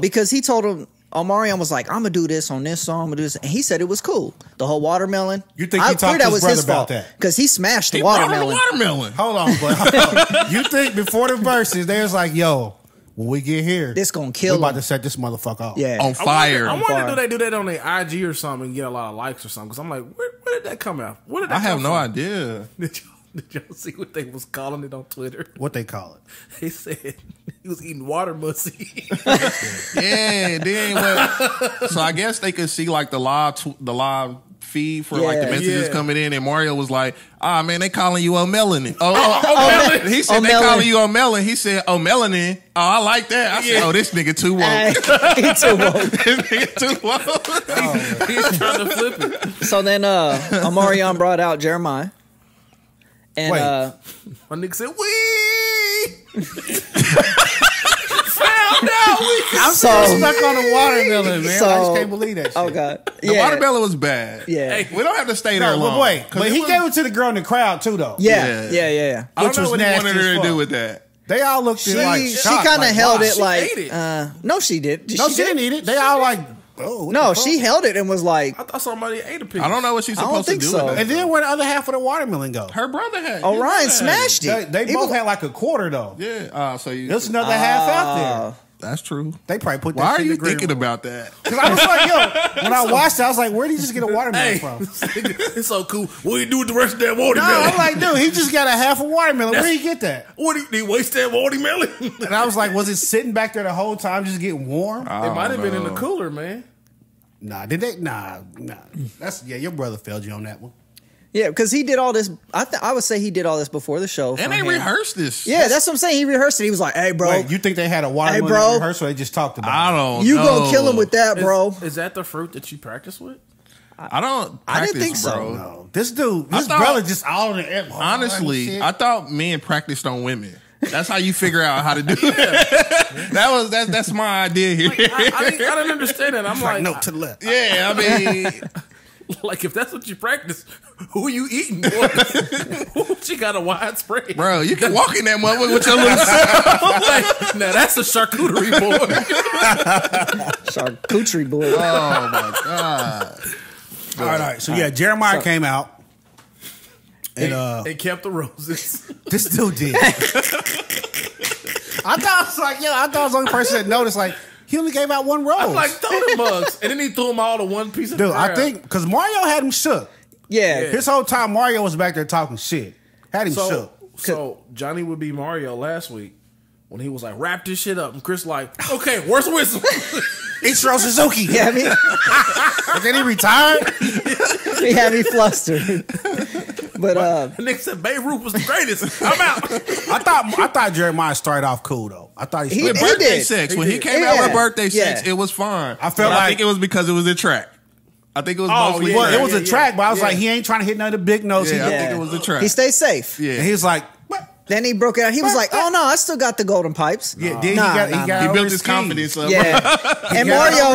because he told him. Omarion was like, I'm gonna do this on this song, I'm gonna do this, and he said it was cool. The whole watermelon. You think he talked to his brother about that? Because he smashed the He brought on watermelon. the watermelon. Hold on, but you think before the verses, they was like, yo, when we get here, This gonna kill we about him. to set this motherfucker off. Yeah, On fire. I wonder fire. do they do that on their IG or something and get a lot of likes or something? Because I'm like, where did that come out? Where did that I have come no from? idea. Did y'all see what they was calling it on Twitter? What they call it? They said he was eating water mussy. Yeah, then what? So I guess they could see like the live feed for like the Yeah. messages Yeah. coming in, and Mario was like, "Ah, man, they calling you on melanin." Oh, he said they Melanin. calling you on melanin. He said, "Oh, melanin. Oh, I like that." I said, "Oh, this nigga too woke. He too woke. This nigga too woke." He's trying to flip it. So then Omarion brought out Jeremiah. And Wait. My nigga said, "We found out." I'm So- stuck on the watermelon, man. I just can't believe that shit. Oh God. The watermelon was bad. Yeah. Hey, We don't have to stay there No, long. but wait, 'Cause but it he was- gave it to the girl in the crowd too, though. Yeah. I don't Which know was what he nasty wanted her as to do fuck. with that. They all looked She like she shocked, kind of like, held wow. it She like ate it. no, she did. No, she didn't eat it. They all like, oh, what No, the fuck? she held it and was like, I thought somebody ate a piece. I don't know what she's I don't supposed to think do so. with that. And then where the other half of the watermelon go? Her brother had. Orion his brother had smashed it. it. They He both was- had like a quarter though. Yeah. So you. There's another half out there. That's true. They probably put that Why shit are in you the grill. thinking about that? Because I was like, yo, when I watched it, I was like, where did he just get a watermelon Hey, from? it's so cool. What do you do with the rest of that No, watermelon? I'm like, dude, he just got a half a watermelon. Where did he get that? What do you waste that watermelon? And I was like, was it sitting back there the whole time just getting warm? It might have been in the cooler, man. Nah, did they? Nah. That's your brother failed you on that one. yeah, because he did all this. I would say he did all this before the show. And for they him. rehearsed this. Yeah, that's what I'm saying. He rehearsed it. He was like, "Hey, bro, Wait, you think they had a watermelon Hey, bro. rehearsal? They just talked about I it? don't. you know. gonna kill him with that, bro?" Is that the fruit that you practice with? I don't. I didn't practice, think so. bro. No, this dude, this thought- brother just all in the air. Honestly, I thought men practiced on women. That's how you figure out how to do it. That's my idea here. I didn't understand that. I'm like, no to the left. Yeah, I mean, like if that's what you practice, who you eating? Boy? She got a widespread. bro, you can walk in that motherfucker with your little self. Like, now that's a charcuterie board. Charcooterie boy. Oh my god. All right. So yeah, Jeremiah came out, and It kept the roses. this dude did. I thought it was like, I thought I was the only person that noticed. Like, he only gave out one rose. I'm like, throw the mugs, and then he threw them all to one piece of. dude, the I crowd. think because Mario had him shook. Yeah. His whole time, Mario was back there talking shit. Had him shook. So Johnny would be Mario last week when he was like, wrap this shit up, and Chris like, okay, where's the whistle? Ichiro Suzuki. Yeah, I mean, And then he retired. he had me flustered. But The nigga said Babe Ruth was the greatest. I'm out. I thought Jeremiah started off cool though. I thought he With started. birthday did. sex, He when he did. came out Yeah. with birthday sex, Yeah. it was fine. I felt But I like- think it was because it was a track. I think it was Oh, mostly. yeah. Well, it was Yeah, a track, but I was yeah. like, he ain't trying to hit none of the big notes. Yeah, I He think it was a track. he stayed safe. Yeah, And he's like, what? Then he broke it out. He was like, "Oh no, I still got the golden pipes." Yeah, then he built his confidence up. Yeah, and Mario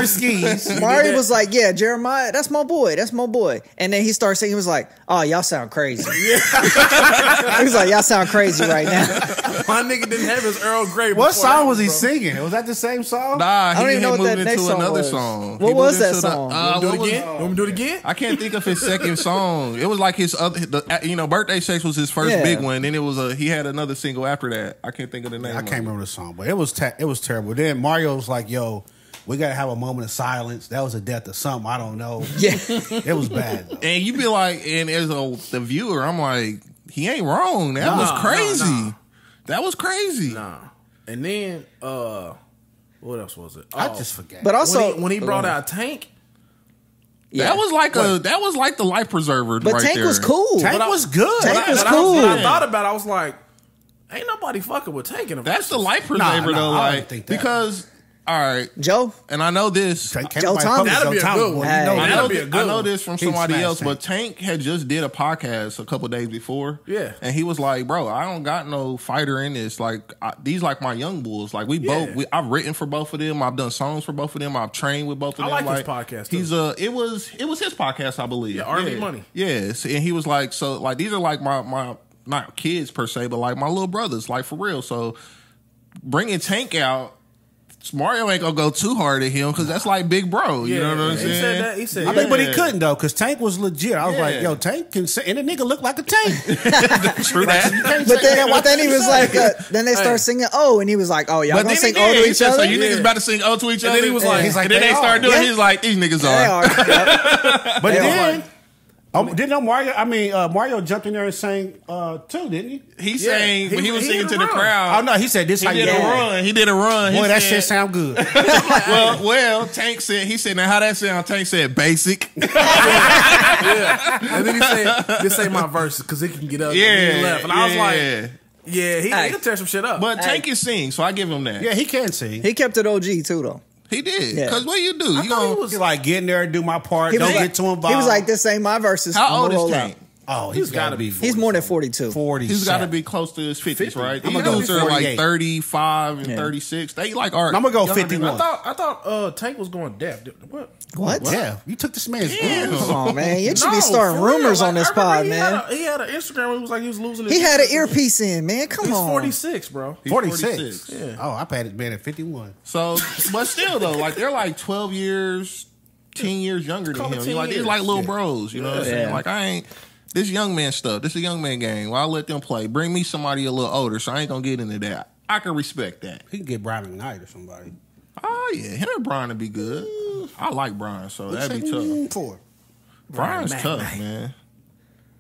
was like, "Yeah, Jeremiah, that's my boy. That's my boy." And then he started singing. He was like, "Oh, y'all sound crazy." He was like, "Y'all sound crazy right now." My nigga didn't have his Earl Grey. What song was he singing? Was that the same song? Nah, I don't even know what that next song another was. song. What was that song? Do it again? You want me to do it again? I can't think of his second song. It was like his other, Birthday Sex was his first big one. Then it was he had another single after that. I can't think of the name. I can't remember the song, but it was terrible. Then Mario was like, "Yo, we gotta have a moment of silence. That was a death of something. I don't know." Yeah, it was bad. Though. And you be like, and as the viewer, I'm like, he ain't wrong. That was crazy. Nah. That was crazy. Nah. And then what else was it? I just forget. but also when he brought out Tank. yeah. That was like the life preserver. But right Tank there. was cool. Tank was good. Tank was But cool. when I thought about it, I was like, ain't nobody fucking with Tank in the That's the Verzuz. life preserver though. I Like don't think that. because all right, Joe. and I know this. Tank Joe nobody Thomas. fuck with That'd be a Joe Thomas, good boy. one. You know Hey. that. That'd be a good I know one. this from He'd somebody smash else, Tank. but Tank had just did a podcast a couple days before. Yeah. And he was like, bro, I don't got no fighter in this. Like, these like my young bulls. Like, I've written for both of them. I've done songs for both of them. I've trained with both of I them. like his podcast, too. He's it was his podcast, I believe. Yeah, R&B Money. Yes. And he was like, so, like, these are like my not kids per se, but like my little brothers, like for real. So, bringing Tank out, Mario ain't gonna go too hard at him because that's like big bro. You know what I'm saying? He said that. He said, I mean, but he couldn't though, because Tank was legit. I was like, "Yo, Tank can sing," and the nigga looked like a tank. True that. But then he was like, then they start singing "Oh," and he was like, "Oh, y'all gonna sing "Oh" to He each said, other?" so you niggas about to sing "Oh" to each other? then he was like, he's like, and then they start doing. He's like, these niggas They are. are. Yep. But They then, didn't Mario jumped in there and sang too, didn't he? He sang when he was singing hit to a the run. crowd. Oh no, he said this. He How you did a doing? run. He did a run. Boy, He that said- shit sound good. well, Tank said. He said, "Now how that sound?" Tank said, "Basic." And then he said, "This ain't my verse because he can get up." Yeah, and he left. And I was like, yeah. "Yeah, he'll tear some shit up." But Tank can sing, so I give him that. Yeah, he can sing. He kept it OG too, though. He did. Yeah. Because what you do? You thought he gonna, was- He's like, get in there and do my part. He was Don't like- get too involved. He was like, "This ain't my verses." how I'ma old is roll Tank? out. oh, he's got to be. He's more than 42. 40. He's got to be close to his 50s, right? I'm These gonna go dudes are like 48. 35 and Yeah. 36. They like art. I'm gonna go younger than 51. us. I thought Tank was going deaf. What? What? Yeah, you took this man's. Come on, man. You should be No, starting for real. rumors Like, on this I remember pod, he man. He had an Instagram where he was like he was losing his He had an earpiece in, man. Come He's on. 46, bro. He's 46. Yeah. Oh, I had it man at 51. So, but still though, like they're like 12 years, 10 years younger than Call it him. 10 You're like they're years. like little bros. You know what I'm saying? Yeah. Like I ain't this young man stuff. This is a young man game. Well, I'll let them play. Bring me somebody a little older, so I ain't gonna get into that. I can respect that. He can get Brian McKnight or somebody. Oh yeah, him and Brian would be good. I like Brian, so that'd be tough. For Brian's Brian tough, McKnight. man.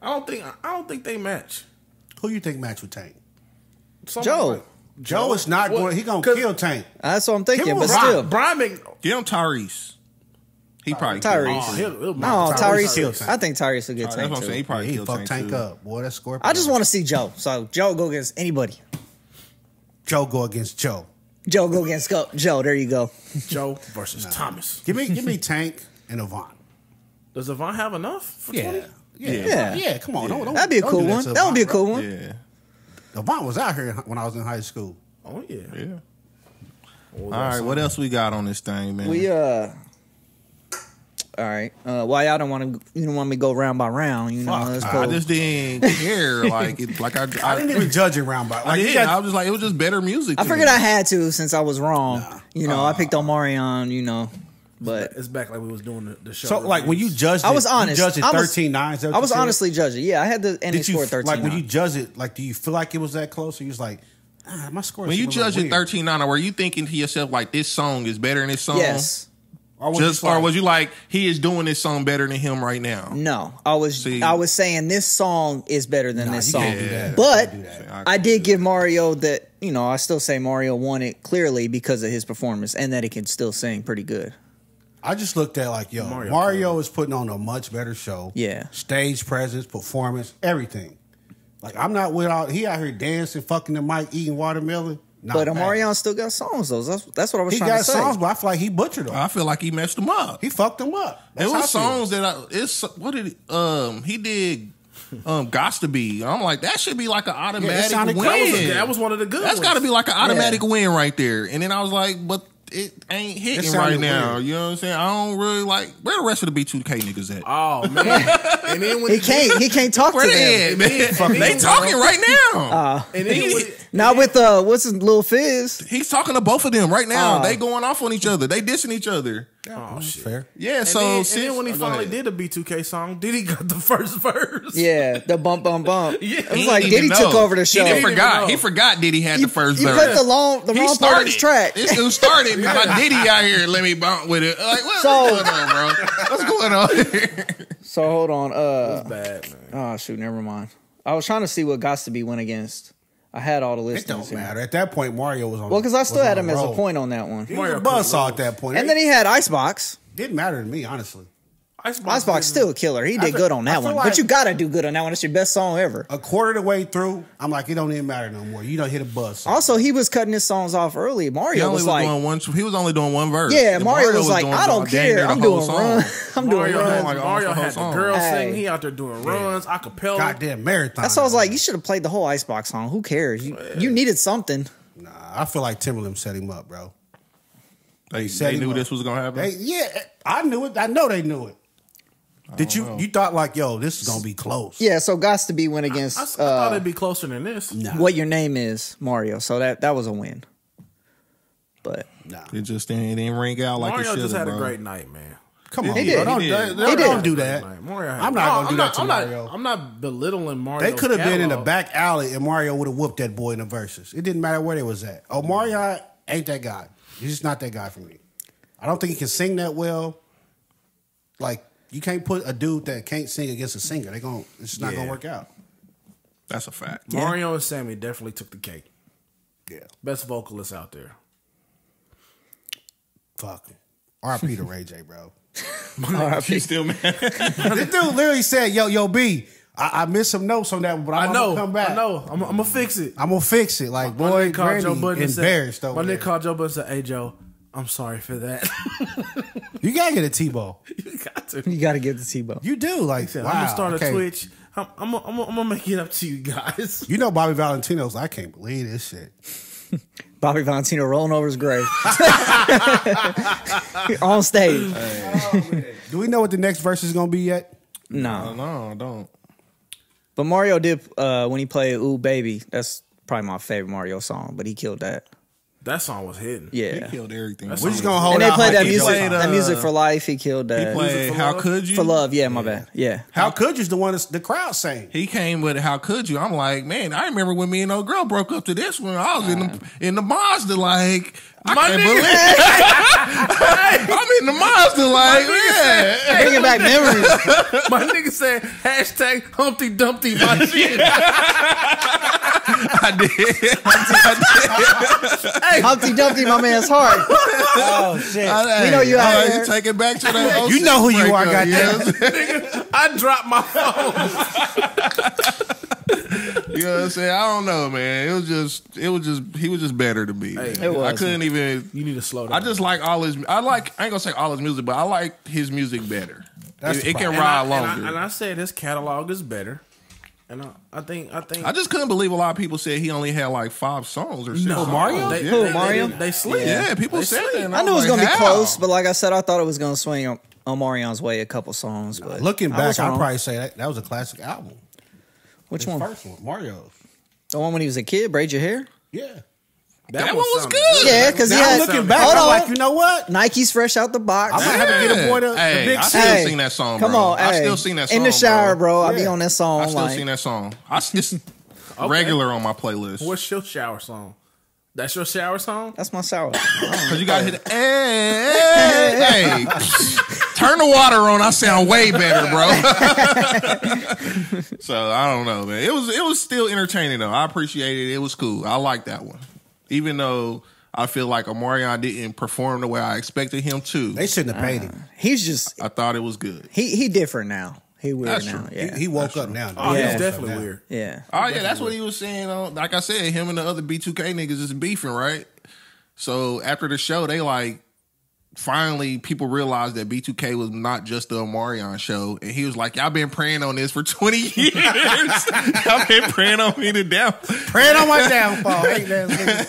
I don't think they match. who you think match with Tank? Somebody Joe. like- Joe is not What? going. He gonna 'Cause kill Tank. That's what I'm thinking, Him but with still. Brian Mc. Get him Tyrese. He probably Tyrese. Oh, he'll No, knock Tyrese kill Tyrese. Tank. I think Tyrese will get That's what Tank I'm saying. He too. probably He killed fucked Tank too. up. Boy, that's Scorpion. I just want to see Joe. So Joe go against anybody. Joe go against Joe. Joe go against Joe. There you go. Joe versus Thomas. Give me Tank and Avant. Does Avant have enough for 20? Yeah. Come on, don't That'd be a don't cool do one. to That would be a Avant, cool one. Yeah, bro. Avant was out here when I was in high school. Oh yeah. yeah. All right, what else we got on this thing, man? We all right. Why y'all don't want to? You don't want me to go round by round? You know, Fuck, let's I go. just didn't care. Like, I didn't even judge it round by. I Like, you didn't. got- I was just like, it was just better music. I to figured me. I had to since I was wrong. You know, I picked Omarion. You know, but It's back like we was doing the show. so like when you judged, I was honest. You judged it I was- 13-9. I was honestly judging. Yeah, I had the ending Did you score 13. like when you judge it? Like, do you feel like it was that close? Or you was like, my score. When you judge it 13-9, were you thinking to yourself like this song is better than this song? Yes. or was, Just or was you like he is doing this song better than him right now? No, I was See- saying this song is better than this you song. can't do that. But You can't do that. I did give Mario that, you know, I still say Mario won it clearly because of his performance and that he can still sing pretty good. I just looked at like, yo, Mario Mario is putting on a much better show. Yeah. Stage presence, performance, everything. Like, I'm not without. He out here dancing, fucking the mic, eating watermelon. Not But bad. Omarion still got songs though. That's what I was he trying got to say. songs, but I feel like he butchered them. I feel like he messed him up. He fucked them up. There That's was how I feel. songs that it's what did he did Gots to Be. I'm like, that should be like an automatic sounded win. crazy. That was one of the good That's ones. got to be like an automatic win right there. And then I was like, but it ain't hitting right now. Weird. You know what I'm saying? I don't really like, where the rest of the B2K niggas at? Oh man! And then when He can't talk to Where them. they at, man? They talking right now. and then when, Not with what's his Lil Fizz? He's talking to both of them right now. They going off on each other. They dissing each other. oh shit! Fair. Yeah, And so then when he finally did a B2K song, Diddy got the first verse. Yeah, the bump. Yeah. It was like Diddy took over the show. He forgot. know. He forgot Diddy had the first You verse. put the wrong part of his track. This dude started like Diddy out here. Let me bump with it. Like what's going on, bro? What's going on here? So hold on. That's bad, man. Oh shoot, never mind. I was trying to see what Gots to Be went against. I had all the It listings. don't here. matter. At that point, Mario was on. Well, because I still had him as a roll. point on that one. He was a buzzsaw at that point. And then he had Icebox. didn't matter to me, honestly. Icebox still a killer. He did good on that feel one. like- But you gotta do good on that one. It's your best song ever. A quarter of the way through, I'm like, it don't even matter no more. You don't hit a buzz. Also, he was cutting his songs off early. He Mario only was was like, doing one. He was only doing one verse. yeah, And Mario was like, doing I don't dang near care. the I'm whole doing song. run. I'm doing Mario runs. had, like Mario almost the had the whole song. girls Hey. singing. He out there doing runs, acapella. Goddamn marathon. That's why I was like, you should have played the whole Icebox song. Who cares? You needed something. Nah, I feel like Timberland set him up, bro. They set him knew up. this was gonna happen. I knew it. I know they knew it. Did you? You thought like, yo, this is gonna be close? Yeah, so Gots to Be went against I thought it'd be closer than this. Nah. What Your Name Is, Mario. So that was a win. But Nah. It just didn't ring out like it Mario should just had have. a great night, man. Come on, He bro. did. Don't do that. Mario had- I'm not gonna do No, that to Mario. I'm not belittling Mario. They could have been in the back alley and Mario would have whooped that boy in the verses. It didn't matter where they was at. Oh, Mario ain't that guy. He's just not that guy for me. I don't think he can sing that well. Like, you can't put a dude that can't sing against a singer. It's just not gonna work out. That's a fact. Mario and Sammie definitely took the cake. Yeah. Best vocalists out there. Fuck. R.I.P. to Ray J, bro. You still mad? This dude literally said, yo, B, I missed some notes on that one, but I'm gonna come back. I know. I'm gonna fix it. I'm gonna fix it. Like, My boy, nigga called Joe Brandy Budden and embarrassed said, over my nigga there. called Joe Budden and said, "Hey Joe, I'm sorry for that." You gotta get a T-ball. You got to. you got to get the T-Bone. You do. Like, Said, wow, I'm gonna start okay. a Twitch. I'm gonna make it up to you guys. You know Bobby Valentino's, I can't believe this shit. Bobby Valentino rolling over his grave. On stage. Do we know what the next verse is gonna be yet? No. No, I don't. But Mario did, when he played Ooh Baby, that's probably my favorite Mario song, but he killed that. That song was hidden. He Yeah. killed everything. We're just gonna hold And they out played like that he music, played, that music for life. He killed He that. played for How Love? Could You? For Love, yeah, my bad. Yeah. How could you's the one that's the crowd saying? He came with How Could You? I'm like, man, I remember when me and old girl broke up to this one. I was in the Mazda, like, I can't believe it. I'm in the Mazda, like, yeah. Bringing back memories. My nigga said hashtag Humpty Dumpty my shit. I did. Humpty Dumpty, my man's heart. Oh shit! We know you out You there. take it back to that. You know who you are, breakup, goddamn. I dropped my phone. You know what I'm saying? I don't know, man. It was just he was just better to me. Hey, man. it was. I couldn't even. You need to slow down. I just like all his. I ain't gonna say all his music, but I like his music better. That's the It can problem. ride and longer. I said his catalog is better. And I think I just couldn't believe a lot of people said he only had like 5 songs or 6 no, songs. Mario? They, Who, they, Mario? They sleep. Yeah, people They said sleep. that. and I knew it was like, going to be how? close, but like I said, I thought it was going to swing on Omarion's way a couple songs. But Looking I back, was I'd wrong. probably say that was a classic album. Which His one? first one, Mario's. The one when he was a kid, braid your hair? Yeah. That one was sounded good. Yeah, because he Now had. looking back, hold I'm on. like, you know what? Nike's fresh out the box. I might have to get a boy the Hey, big I C. still Hey, sing that song, Come bro. on, I hey. still sing that song in the shower, bro. I be Yeah. on that song. I still like, sing that song. It's regular on my playlist. What's your shower song? That's your shower song? That's my shower. Because you got to hit it. Hey, turn the water on. I sound way better, bro. So I don't know, man. It was still entertaining though. I appreciate it. It was cool. I like that one, even though I feel like Omarion didn't perform the way I expected him to. They shouldn't have paid him. He's just I thought it was good. he different now. He weird That's now. true. Yeah. He woke up now. Oh, Yeah. he's definitely weird. yeah. Oh yeah, that's what he was saying. Like I said, him and the other B2K niggas is beefing, right? So after the show, they like finally people realized that B2K was not just the Omarion show, and he was like, y'all been praying on this for 20 years. Y'all been praying on me to death. Praying on my downfall.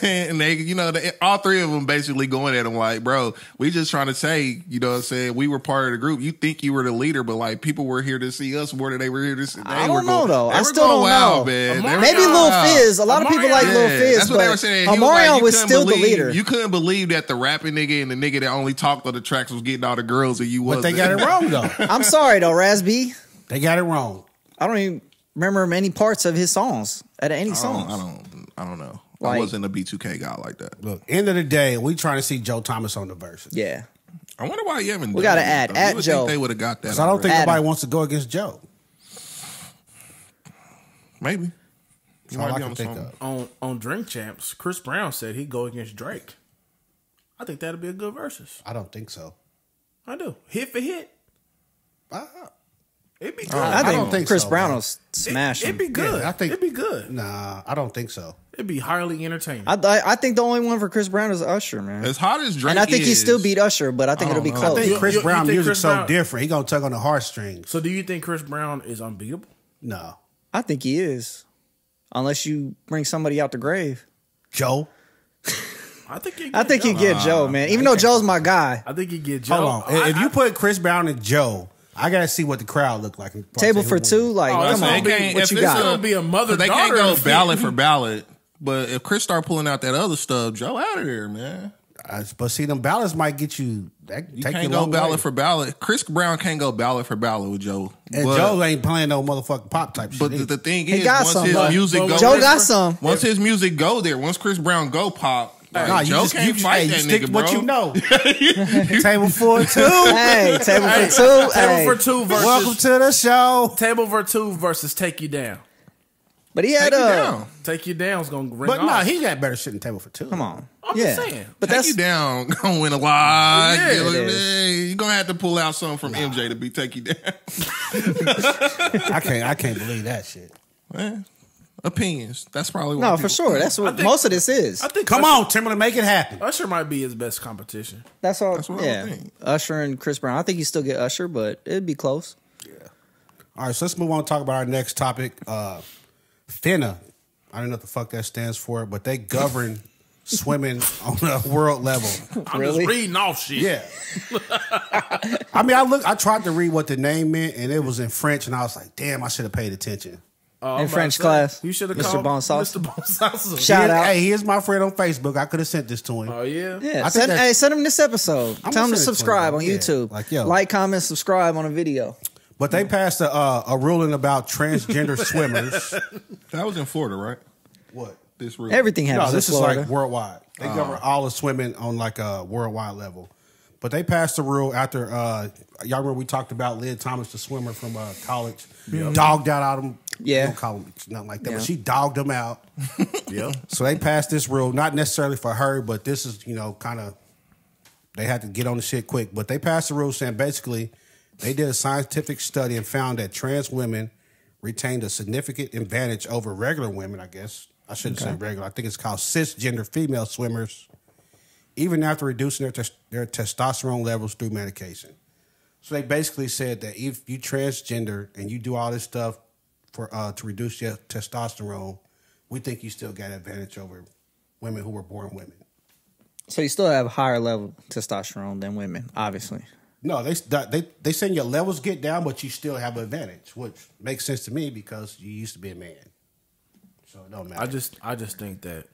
And they, you know, all three of them basically going at him like, bro, we just trying to say, you know what I'm saying, we were part of the group. You think you were the leader, but like people were here to see us more than they were here to see. I don't know though. I still don't wild, know. Man. Maybe Lil Fizz. A lot of people like Lil Fizz, that's what they were saying. Omarion was couldn't still believe, the leader. You couldn't believe that the rapping nigga and the nigga that only talked on the tracks was getting all the girls and you But wasn't. they got it wrong though. I'm sorry though, Raz-B. They got it wrong. I don't even remember many parts of his songs. At any songs. I don't know. Like, I wasn't a B2K guy like that. Look, end of the day, we trying to see Joe Thomas on the Versus. Yeah. I wonder why you haven't. We done gotta it, add though. You would Joe. think they would have got that. Because I don't think Adam. nobody wants to go against Joe. Maybe. That's all I can think of. On Drink Champs, Chris Brown said he'd go against Drake. I think that'd be a good versus. I don't think so. I do. Hit for hit. It'd be good. I don't think think Chris so, Brown man. will smash him. It'd be good. Yeah, I think it'd be good. Nah, I don't think so. It'd be highly entertaining. I think the only one for Chris Brown is Usher, man. As hot as Drake And I think he is, still beat Usher, but I think it'll be know. close. I think Chris You Brown think music's Chris so Brown- different. He gonna tug on the heartstrings. So do you think Chris Brown is unbeatable? No. I think he is. Unless you bring somebody out the grave. Joe? I think he get Joe, man. Even though Joe's my guy. I think he get Joe. Hold on. If you put Chris Brown and Joe, I gotta see what the crowd look like. Table for two, like, come on. What you got? It's gonna be a mother. They can't go ballot for ballot. But if Chris start pulling out that other stuff, Joe out of there, man. But see, them ballots might get you. You can't go ballot for ballot. Chris Brown can't go ballot for ballot with Joe. And Joe ain't playing no motherfucking pop type shit. But the thing He is, got once some, his but music go, Joe got some. Once his music go there, once Chris Brown go pop, like, you Joe just can't fight that stick nigga, to bro. what you know. Table for two. Hey, table for two. Table for two versus Welcome to the show. Table for two versus Take You Down. But he had Take you down. Take You Down's gonna ring But off. nah, he got better shit than Table for two. Come on. I'm just saying. But Take that's you down, gonna win a lot. Yeah, it is. You're gonna have to pull out something from MJ to be Take You Down. I can't believe that shit. Man, opinions. That's probably what no, people for sure. That's what most of this is. I think Come Usher, on, Timberland, make it happen. Usher might be his best competition. That's all. That's what I yeah, would think. Usher and Chris Brown. I think you still get Usher, but it'd be close. All right, so let's move on and talk about our next topic. FINA. I don't know what the fuck that stands for, but they govern swimming on a world level. I'm Really? just reading off shit. Yeah. I mean, I tried to read what the name meant, and it was in French, and I was like, damn, I should have paid attention. In French class. You should have Mr. called Bonsauce. Mr. Bonsauce. Shout out. Hey, he is my friend on Facebook. I could have sent this to him. Oh yeah. Yeah, I think that- send him this episode. I'm Tell him gonna to send it to subscribe him. on Yeah, YouTube. like, yo. Like, comment, subscribe on a video. But they passed a ruling about transgender swimmers. That was in Florida, right? What? This rule. Everything No, happens this in is Florida. like worldwide. They govern all the swimming on like a worldwide level. But they passed the rule after y'all remember we talked about Lynn Thomas, the swimmer from college, dogged out them. Yeah. Don't call him nothing like that, Yeah. but she dogged them out. Yeah. So they passed this rule, not necessarily for her, but this is kind of they had to get on the shit quick. But they passed the rule saying basically they did a scientific study and found that trans women retained a significant advantage over regular women. I guess I shouldn't say regular. I think it's called cisgender female swimmers, even after reducing their testosterone levels through medication. So they basically said that if you transgender and you do all this stuff for to reduce your testosterone, we think you still got an advantage over women who were born women. So you still have higher level testosterone than women, obviously. No, they saying your levels get down, but you still have an advantage, which makes sense to me because you used to be a man. So it don't matter. I just think that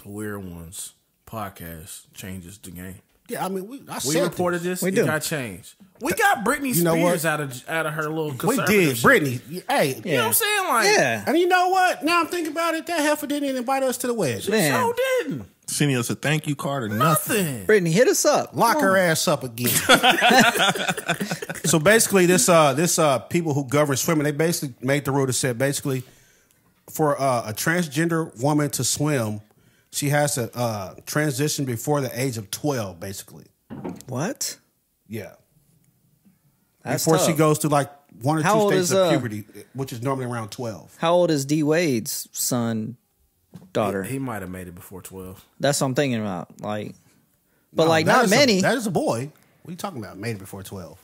the Weird Ones podcast changes the game. Yeah, I mean, we reported this. We It do. got changed. We got Britney You know Spears what? out of her little We conservative did, shit. Brittany. Hey, You know what I'm saying? Like, Yeah. and you know what? Now I'm thinking about it. That heifer didn't even invite us to the wedding. Man. so didn't. Sending us a thank you card or nothing. Nothing. Brittany, hit us up. Lock her ass up again. So basically, this people who govern swimming, they basically made the rule that said basically for a transgender woman to swim, she has to transition before the age of 12. Basically, What? yeah. That's Before tough. she goes to like one or How two old stages is, of puberty, which is normally around 12. How old is D Wade's son, daughter? He might have made it before 12. That's what I'm thinking about. Like, but No, like that not is many. that is a boy. What are you talking about? Made it before 12.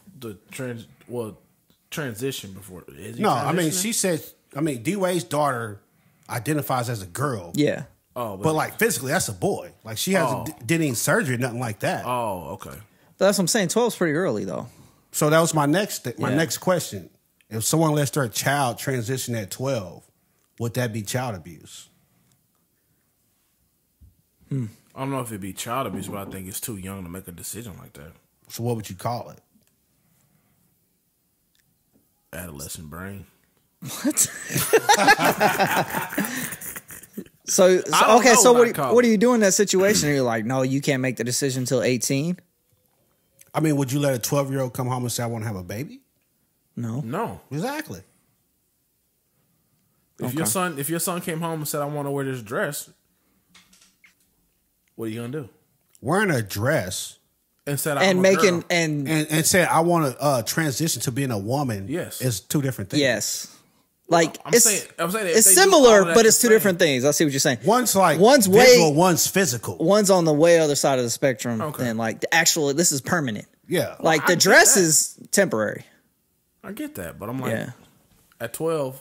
Transition before. No, I mean, she said, D-Wade's daughter identifies as a girl. Yeah. Oh, but like physically, that's a boy. Like she hasn't did any surgery, nothing like that. Oh, okay. That's what I'm saying. 12's pretty early though. So that was my next next question. If someone lets their child transition at 12, would that be child abuse? I don't know if it'd be child abuse, but I think it's too young to make a decision like that. So what would you call it? Adolescent brain. What? So what do you do in that situation? You're like, no, you can't make the decision until 18. I mean, would you let a 12-year-old come home and say, I want to have a baby? No. Exactly. If your son came home and said, I want to wear this dress, what are you gonna do? Wearing a dress and said and said I want to transition to being a woman. Yes, is two different things. Yes. Like I'm saying it's similar, but it's two different things. I see what you're saying. One's like one's visual, one's physical. One's on the way other side of the spectrum than like the actual. This is permanent. Yeah, like the dress is temporary. I get that, but I'm like, at 12.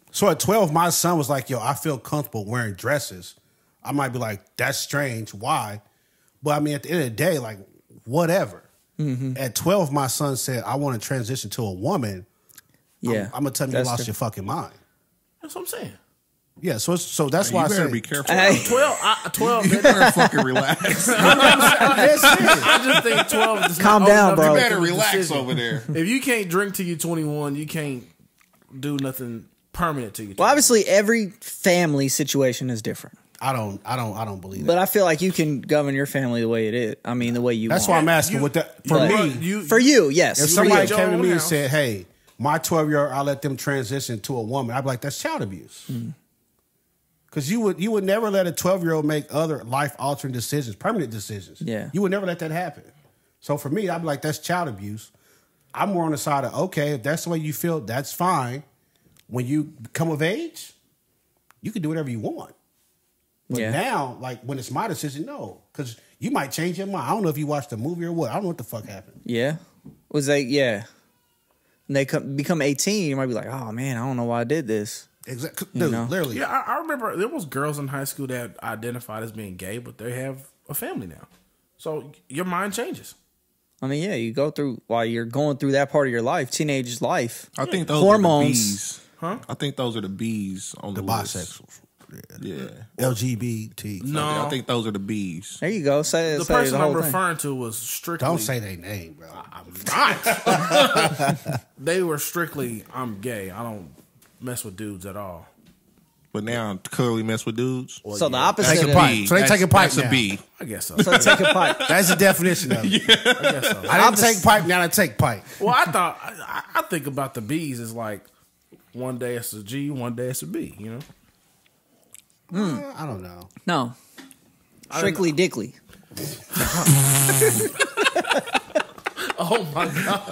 So at 12, my son was like, "Yo, I feel comfortable wearing dresses." I might be like, "That's strange. Why?" But I mean, at the end of the day, like, whatever. Mm-hmm. At 12, my son said, "I want to transition to a woman." Yeah, I'm gonna tell you lost your fucking mind. That's what I'm saying. Yeah, so that's why I better say be careful. 12. You better fucking relax. I just think 12 is calm down, bro. You better relax over there. If you can't drink till you're 21, you can't do nothing permanent till you. Well, obviously, every family situation is different. I don't believe it. But I feel like you can govern your family the way it is. I mean, the way you. That's want. why I'm asking. For you, yes. If somebody came to me and said, "Hey, my 12-year-old, I let them transition to a woman," I'd be like, "That's child abuse." Because you would never let a 12-year-old make other life-altering decisions, permanent decisions. Yeah, you would never let that happen. So for me, I'd be like, "That's child abuse." I'm more on the side of, okay, if that's the way you feel, that's fine. When you come of age, you can do whatever you want. But now, like, when it's my decision, no. Because you might change your mind. I don't know if you watched the movie or what. I don't know what the fuck happened. Yeah. Was they, When they become 18, you might be like, oh, man, I don't know why I did this. Exactly. Dude, literally. Yeah, I remember there was girls in high school that identified as being gay, but they have a family now. So your mind changes. I mean, yeah, you go through, while you're going through that part of your life, teenage life. I think those hormones. Are the B's. Huh? I think those are the B's on the bisexuals. Yeah. LGBT. No. I think those are the B's. There you go. The person I'm referring to was strictly. Don't say their name, bro. I'm not. They were strictly, I'm gay. I don't mess with dudes at all. But now clearly mess with dudes. Well, so the opposite. Take a pipe. So they take a pipe. That's a B. I guess so. So take a pipe. That's the definition of it. I guess so. I didn't take pipe. Now I take pipe. Well, I think about the B's as like one day it's a G, one day it's a B. You know. I don't know. No. Strictly Dickly. Oh my God.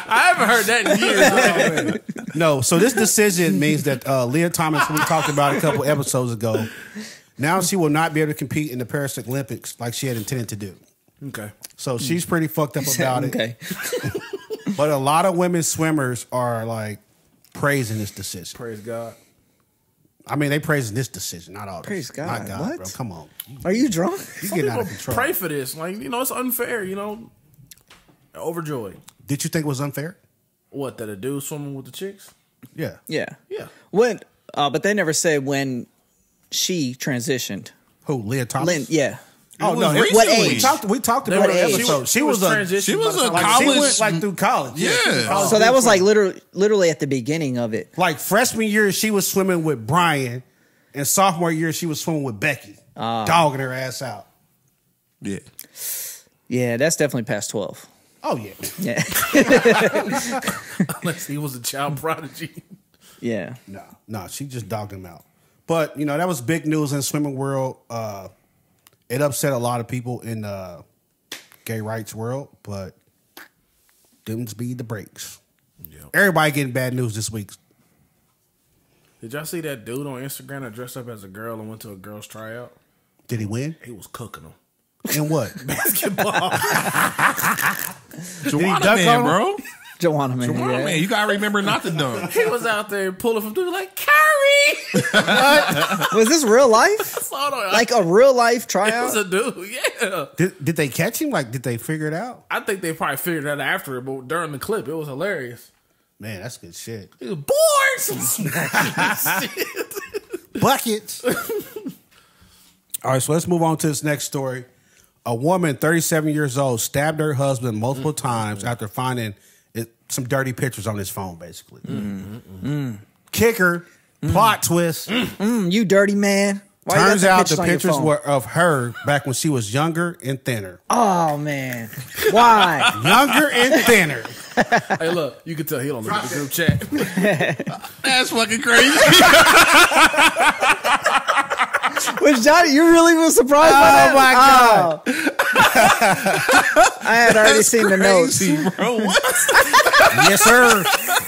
I haven't heard that in years. No, so this decision means that Leah Thomas, who we talked about a couple episodes ago, now she will not be able to compete in the Paris Olympics like she had intended to do. Okay. So she's pretty fucked up about it. Okay. But a lot of women swimmers are like praising this decision. Praise God. I mean, they praising this decision, not all this. Praise God. My God, what? bro, come on. Are you drunk? You're getting out of control. Pray for this. Like, you know, it's unfair, you know. Overjoyed. Did you think it was unfair? What, that a dude swimming with the chicks? Yeah. Yeah. Yeah. When, but they never said when she Who, Leah Thomas? Lynn, yeah. Oh, no. What age? We talked about it in the episode. She was a college. She went like through college. Yeah. So that was like literally at the beginning of it. Like freshman year, she was swimming with Brian, and sophomore year, she was swimming with Becky, dogging her ass out. Yeah. Yeah, that's definitely past 12. Oh, yeah. Yeah. Unless he was a child prodigy. Yeah. No, she just dogged him out. But, you know, that was big news in the swimming world. It upset a lot of people in the gay rights world, but them's be the breaks. Yep. Everybody getting bad news this week. Did y'all see that dude on Instagram that dressed up as a girl and went to a girl's tryout? Did he win? He was cooking them. In what? Basketball. Joanna dunk man, on bro. Joanna man. Joanna Yeah. man, you gotta remember not to dunk. He was out there pulling from dude like Curry. Was this real life? Like a real life It tryout? was a dude. Yeah. Did they catch him? Like, did they figure it out? I think they probably figured that out after it, but during the clip, it was hilarious. Man, that's good shit. He was boards. Buckets. All right, so let's move on to this next story. A woman, 37 years old, stabbed her husband multiple times after finding some dirty pictures on his phone, basically. Kicker, plot twist. You dirty man. Why you got Turns the out the on your pictures phone? were of her back when she was younger and thinner. Oh, man. Why? Younger and thinner. Hey, look, you can tell he don't look at the group chat. That's fucking crazy. Was Johnny, you really was surprised by that? my God. I had already seen the notes. Crazy, bro. What? Yes, sir.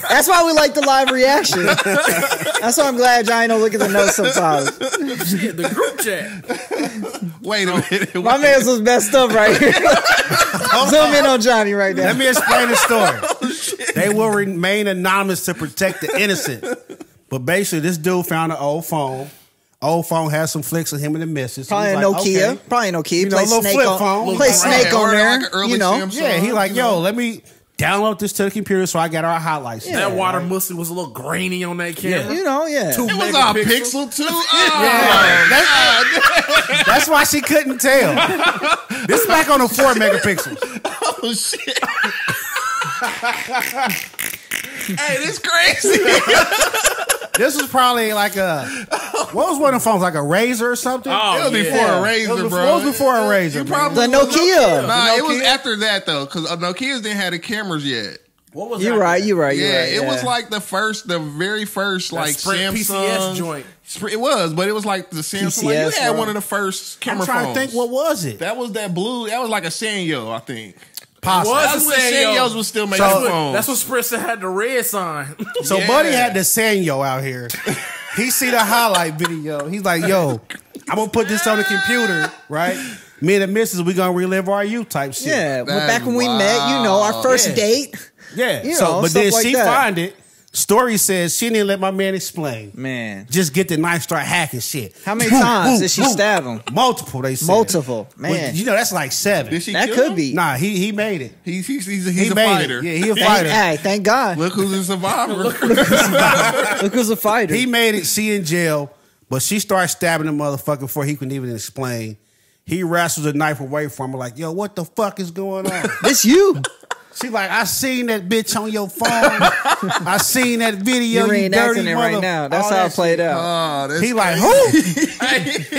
That's why we like the live reaction. That's why I'm glad Johnny don't look at the notes sometimes. Shit, the group chat. Wait a minute. My man's was messed up right here. Zoom in on Johnny right now. Let me explain the story. They will remain anonymous to protect the innocent. But basically, this dude found an old phone. Old phone has some flicks of him and the missus. Probably He's a like, Nokia. okay. Probably a Nokia. You know, Play a little Snake flip on, phone. play Right. Snake Or on there. like an early You know. Samsung. Yeah, he like, yo, let me download this to the computer so I got our highlights. Yeah. That water mussy was a little grainy on that camera. You know, yeah. Two It was all megapixels. pixel too. That's why she couldn't tell. This is back on the 4 megapixels. Oh shit. Hey, this crazy. This was probably like what was one of the phones, like a Razor or something? Oh, It was before yeah. a Razor, It was bro. what was before a Razor, You man? probably The Nokia. Nah, it was Nokia? after that though, because Nokia's didn't have the cameras yet. What was You're that? right. You're right. You're Yeah, right. it was like the very first like Sprint Samsung PCS joint. It was, but it was like the Samsung. Like, you PCS, had bro. one of the first I'm camera trying phones. to think, what was it? That was that blue. That was like a Sanyo, I think. Possibly. Was That's a when Sanyo. Sanyos was still making So- phones. That's what Spritzer had the red sign. So Yeah. Buddy had the Sanyo out here. He see the highlight video. He's like, yo, I'm going to put this on the computer, right? Me and the missus, we going to relive our youth type shit. Yeah. Well, That's back when we met, you know, our first Yeah. date. Yeah. You So, know, but stuff then like she that. find it. Story says she didn't let my man explain. Man. Just get the knife, start hacking shit. How many Woo, times woo, did she woo. stab him? Multiple, they said. Multiple. Well, Man. you know, that's like 7. Did she That kill could him? be. Nah, he made it. He's He a made fighter. it. Yeah, he a Thank, fighter. hey, thank God. Look who's a survivor. Look who's a fighter. He made it. She in jail, but she started stabbing the motherfucker before he couldn't even explain. He wrestles a knife away from her, like, yo, what the fuck is going on? It's you. She like, I seen that bitch on your phone. I seen that video. You're You dirty reenacting it right mother. now. That's All how that it played shit. out. Oh, that's He like, crazy. who?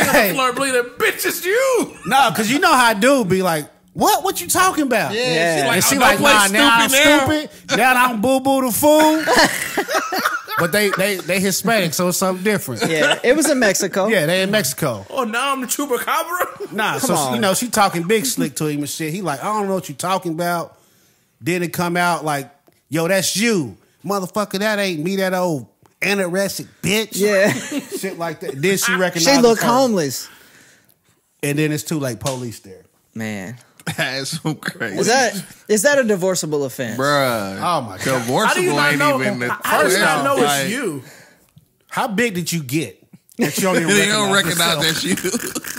Hey, Fleur bleeding, bitch, it's you. No, because you know how dude be like, what you talking about? Yeah, And she oh, like, don't play nah, now I'm stupid stupid. Now I'm boo-boo the fool. But they Hispanic, so it's something different. Yeah, it was in Mexico. Yeah, they in Mexico. Oh, now I'm the chupacabra. Nah, Come so on. you know she talking big slick to him and shit. He like, I don't know what you talking about. Then it come out like, yo, that's you, motherfucker. That ain't me. That old anorexic bitch. Yeah. Shit like that. Then she recognized. She looked her. homeless. And then it's too late. Police there. Man. That's so crazy. Is that a divorceable offense? Bruh. Oh, my God. How do you Divorceable not ain't know? even the How do you not know like, it's you? How big did you get that you don't even They don't recognize recognize yourself? that's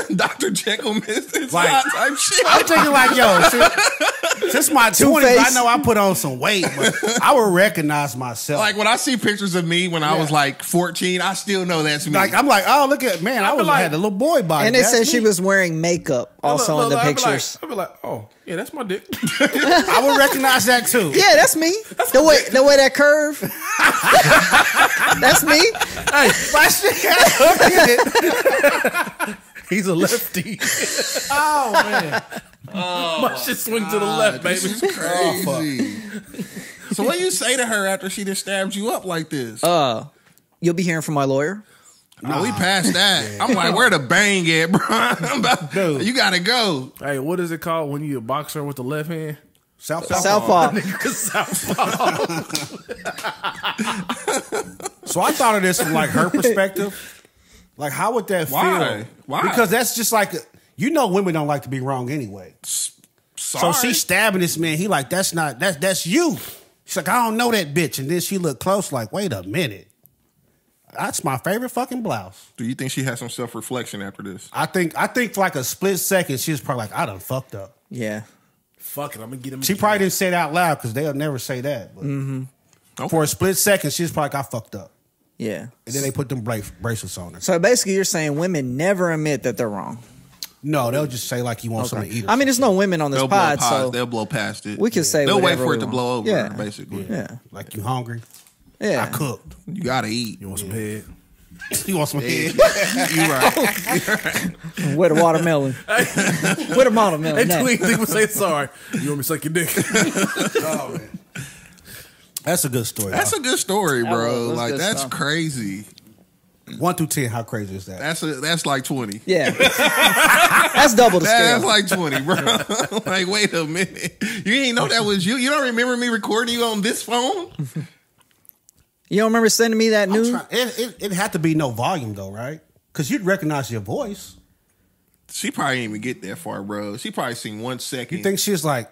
you. Dr. Jekyll, Mr. Like, Hyde type shit. I'm thinking like, yo, since my 20s, Two-Face. I know I put on some weight, but I would recognize myself. Like when I see pictures of me when I was like 14, I still know that's me. I'm like, oh, look at, man, I be was like- had a little boy body. And they That's said she me. was wearing makeup also in the pictures. I'd be like, oh, yeah, that's my dick. I would recognize that too. Yeah, that's me. The way that curve. That's me. Hey, my shit. He's a lefty. Oh man. My shit swing to the left, baby. This is crazy. So what do you say to her after she just stabbed you up like this? You'll be hearing from my lawyer. No, we passed that. I'm like, where the bang at, bro? Dude. You gotta go. Hey, what is it called when you a boxer with the left hand? Southpaw. So I thought of this from like her perspective. Like, how would that Why? feel? Why? Because that's just like, women don't like to be wrong anyway. Sorry. So she's stabbing this man. He like, that's you. She's like, I don't know that bitch. And then she looked close like, wait a minute. That's my favorite fucking blouse. Do you think she had some self-reflection after this? I think for like a split second, she was probably like, I done fucked up. Yeah. Fuck it, I'm gonna get him. She probably didn't say it out loud because they'll never say that. But Okay. for a split second, she was probably like, I fucked up. Yeah. And then they put them bracelets on her. So basically, you're saying women never admit that they're wrong. No, they'll just say like you want something to eat. I mean, there's no women on this They'll pod, blow so they'll blow past it. we can say they'll wait whatever for we it to want. blow over, Yeah. basically. Yeah. Like you hungry? Yeah. I cooked. You gotta eat. You want some head? You want some head? You right. With a watermelon. With a watermelon. Hey, Nah. Tween, people say sorry. You want me to suck your dick? Oh, man. That's a good story. That's a good story, bro. was Like good that's stuff. crazy. 1 through 10, how crazy is that? That's like 20. Yeah. That's double the scale. That's like 20, bro. Like, wait a minute. You ain't know that was you. You don't remember me recording you on this phone? You don't remember sending me that news? It had to be no volume though, right? Because you'd recognize your voice. She probably didn't even get that far, bro. She probably seen 1 second. You think she's like,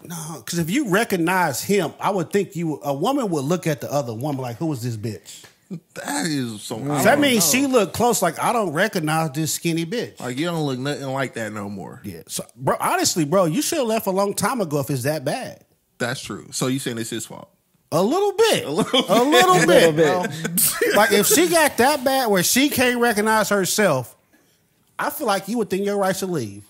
no? Because if you recognize him, I would think a woman would look at the other woman like, who is this bitch? that is so. So that means she looked close, like I don't recognize this skinny bitch. Like you don't look nothing like that no more. Yeah, so bro, honestly, bro, you should have left a long time ago if it's that bad. That's true. So you saying it's his fault? A little bit. A little bit. bit. Bro. Like if she got that bad where she can't recognize herself, I feel like you would think your right to leave.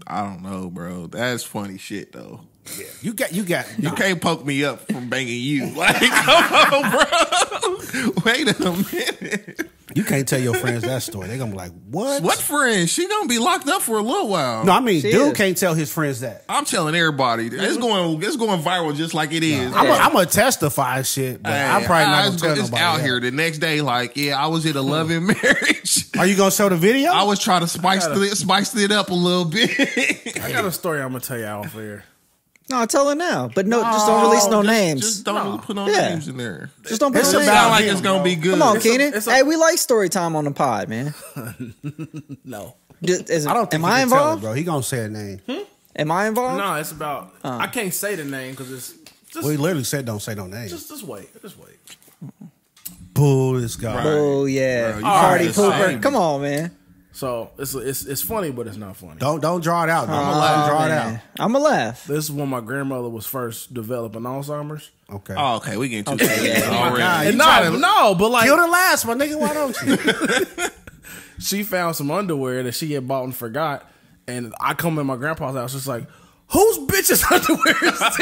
I don't know, bro. That's funny shit though. Yeah, you got. You can't poke me up from banging you. Like, come on, bro. Wait a minute. You can't tell your friends that story. They're gonna be like, "What? What friend? She gonna be locked up for a little while. No, I mean, She dude is. can't tell his friends that. I'm telling everybody. It's going viral just like it is. I'm gonna testify and shit, but I'm probably not gonna tell it's nobody. out that. here the next day. Like, yeah, I was in a loving marriage. Are you gonna show the video? I was trying to spice it up a little bit. I got a story I'm gonna tell you off air. No, tell her now. But no, just don't release no names. Just don't put no Yeah. names in there. Just don't put It's no It names. about sound like him, it's gonna bro. be good. Come on, It's a- Keenan. it's a- Hey, we like story time on the pod, man. No. I don't think am he I can tell it, involved? bro. He gonna say a name. Am I involved? No, it's about. I can't say the name because it's just. Well, he literally said, "Don't say no name." Just wait. Just wait. Boo this guy. Right. Oh yeah, Bro, you party just pooper. saying. Come on, man. So it's funny, but it's not funny. Don't draw it out. Don't draw it out. I'm gonna laugh. This is when my grandmother was first developing Alzheimer's. Okay. Oh, okay, we getting too Okay, serious yeah. already. God, And you trying to no, but like kill the last one, nigga. Why don't you? she found some underwear that she had bought and forgot, and I come in my grandpa's house, it's like, whose bitch's underwear is this?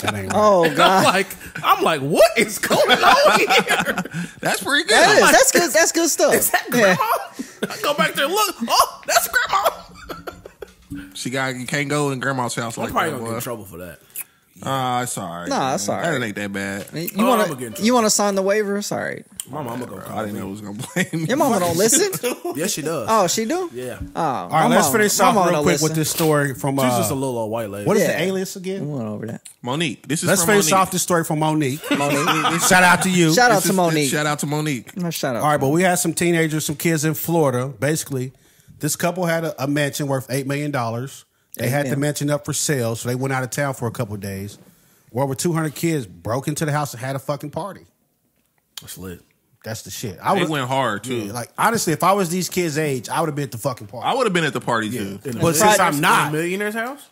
That ain't right. Oh god, I'm like, what is going on here? That's pretty good. that is, that's good. That's good stuff. Is that grandma? I go back there and look. Oh, that's grandma. You can't go in grandma's house I'm like probably that. gonna get in boy. trouble for that. It's all right. Nah, it's all right. That ain't that bad. You I'ma want get in to trouble. you want to sign the waiver? Sorry, My mama gonna I call didn't know me. it was gonna blame me. your mama don't listen. Yes, she does. Oh, she do. Yeah. Oh, All right, let's finish off real quick with this story from. She's just a little old white lady. What is Yeah. the alias We again? went over that. Monique. This is Let's from finish Monique. off this story from Monique. Shout out to you. Shout out This to is- Monique. Shout out to Monique. No, shout out. All right, but we had some teenagers, some kids in Florida. Basically, this couple had a mansion worth $8 million. They had the Amen. mansion up for sale, so they went out of town for a couple of days. Well, over 200 kids broke into the house and had a fucking party. That's lit. That's the shit. They went hard too. Like, honestly, if I was these kids' age, I would have been at the fucking party. I would have been at the party too. But since I'm In a not, millionaire's house.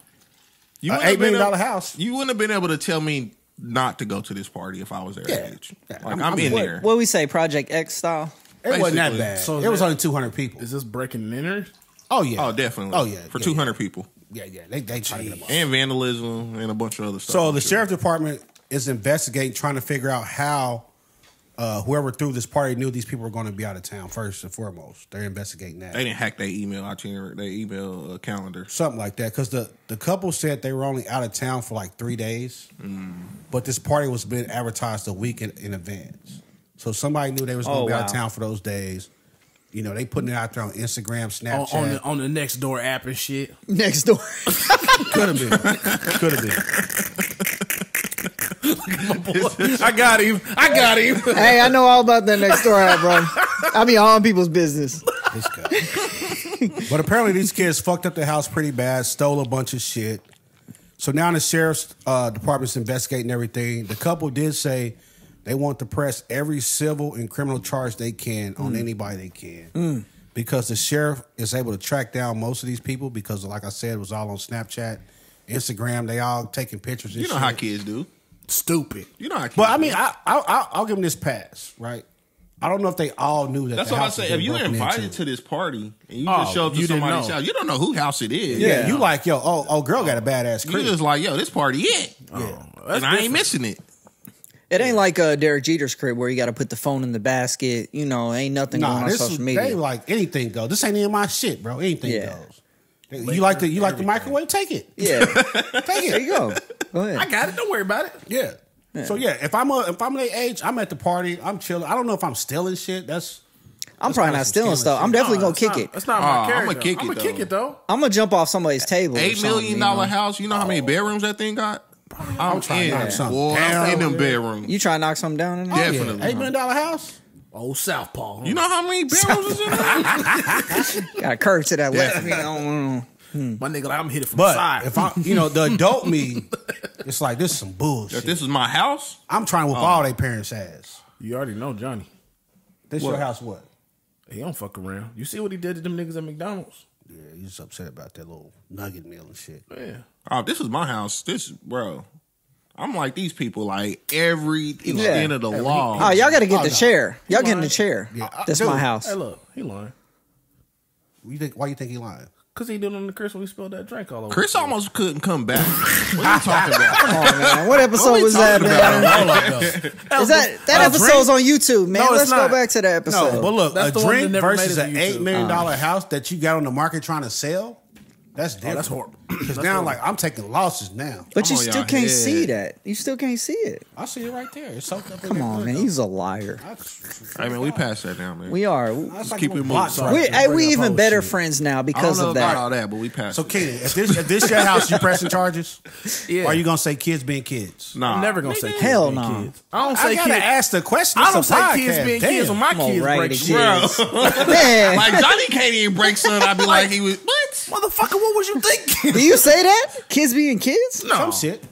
You $8 wouldn't have been million able- house. You wouldn't have been able to tell me not to go to this party if I was their Yeah. age. Yeah. Like I'm I'm in with- there. What we say, Project X style. it wasn't that basically. bad. So It was that- only 200 people. Is this breaking and entering? Oh, yeah. Oh, definitely. Oh, yeah. For Yeah, 200 people. Yeah, yeah. They try to get them off. And vandalism and a bunch of other stuff. So I'm the sure. sheriff department is investigating, trying to figure out how whoever threw this party knew these people were going to be out of town. First and foremost, they're investigating that. They didn't hack their email itinerary, their email calendar. Something like that, because the couple said they were only out of town for like 3 days, but this party was being advertised a week in advance. So somebody knew they was going to be out of town for those days. You know, they putting it out there on Instagram, Snapchat. On the next door app and shit. Next door. Could have been. Could have been. My boy. I got him. Hey, I know all about that next door, bro. I be on people's business. This guy. But apparently these kids fucked up the house pretty bad, stole a bunch of shit. So now the sheriff's department's investigating everything. The couple did say they want to press every civil and criminal charge they can on anybody they can. Because the sheriff is able to track down most of these people because, like I said, it was all on Snapchat, Instagram. They all taking pictures and You know shit. how kids do. Stupid. You know how kids But I do. mean, I'll give them this pass, right? I don't know if they all knew that. That's the what I house was say. If being you broken invited into. to this party and you just show up to you didn't somebody's know. house, you don't know whose house it is. Yeah, you like, yo, oh, girl got a badass You crib. just like, yo, this party it. And I ain't missing it. It ain't like Derek Jeter's crib where you got to put the phone in the basket. You know, ain't nothing going on this social is, media. they like anything goes. This ain't even my shit, bro. Anything Yeah. goes. You like the microwave? Take it. Yeah, Take there it. you go. Go ahead. I got it. Don't worry about it. Yeah. So yeah, if I'm their age, I'm at the party. I'm chilling. I don't know if I'm stealing shit. I'm probably not stealing stuff. I'm definitely gonna kick it. That's not my character. I'ma kick it, I'm gonna kick though. it though. I'm gonna jump off somebody's table. $8 million house. You know how many bedrooms that thing got? I'm trying to in. knock something Boy, I'm down. in them bedrooms. You try to knock something down in there? Yeah. Definitely. $8 million house. Old Southpaw. Huh? You know how many bedrooms is in there? Got a curve to that left. You know, My nigga, like, I'm hit it from the But side. if I, the adult me, it's like this is some bullshit. If this is my house, I'm trying to whip all their parents' ass. You already know Johnny. This your house? What? He don't fuck around. You see what he did to them niggas at McDonald's? Yeah, you just upset about that little nugget meal and shit. Yeah. this is my house. Bro. I'm like these people, like every extent of the law. oh, y'all got to get Oh, the no. chair. Y'all get in the lying. chair. Yeah, That's dude, my house. Hey, look, he lying. Why you think he lying? Cause he did it on the Chris when we spilled that drink all over. Chris almost couldn't come back. What are you talking about? Oh man, what episode was that, man? Is that episode's on YouTube, man? No, it's Let's go not. back to that episode. No, but look, That's a the one that drink never made versus it to an YouTube. $8 million house that you got on the market trying to sell, that's different. that's horrible. Because That's now, horrible. like, I'm taking losses now. But you on still y'all can't head. see that. You still can't see it. I see it right there. It's soaked up in Come there on, good, man. though. He's a liar. Hey, man, we passed that down, man. We are. That's like keep a it block moving. party. We Bring up even whole better shit. friends now I don't because know of about that. all that, but we passed So, it. Kenny, if this your house, you pressing charges? Yeah. Or are you going to say kids being kids? Nah. I'm never gonna say kids Hell being no. kids. I don't I say got to kids. ask the question. I It's don't a say kids podcast. being Damn. kids when my Come on, kids break raggedy shit. kids. Bro. Man, Like Johnny can't even break son. I'd be like, he was what? Motherfucker, what was you thinking? do you say that? Kids being kids? No. Some shit.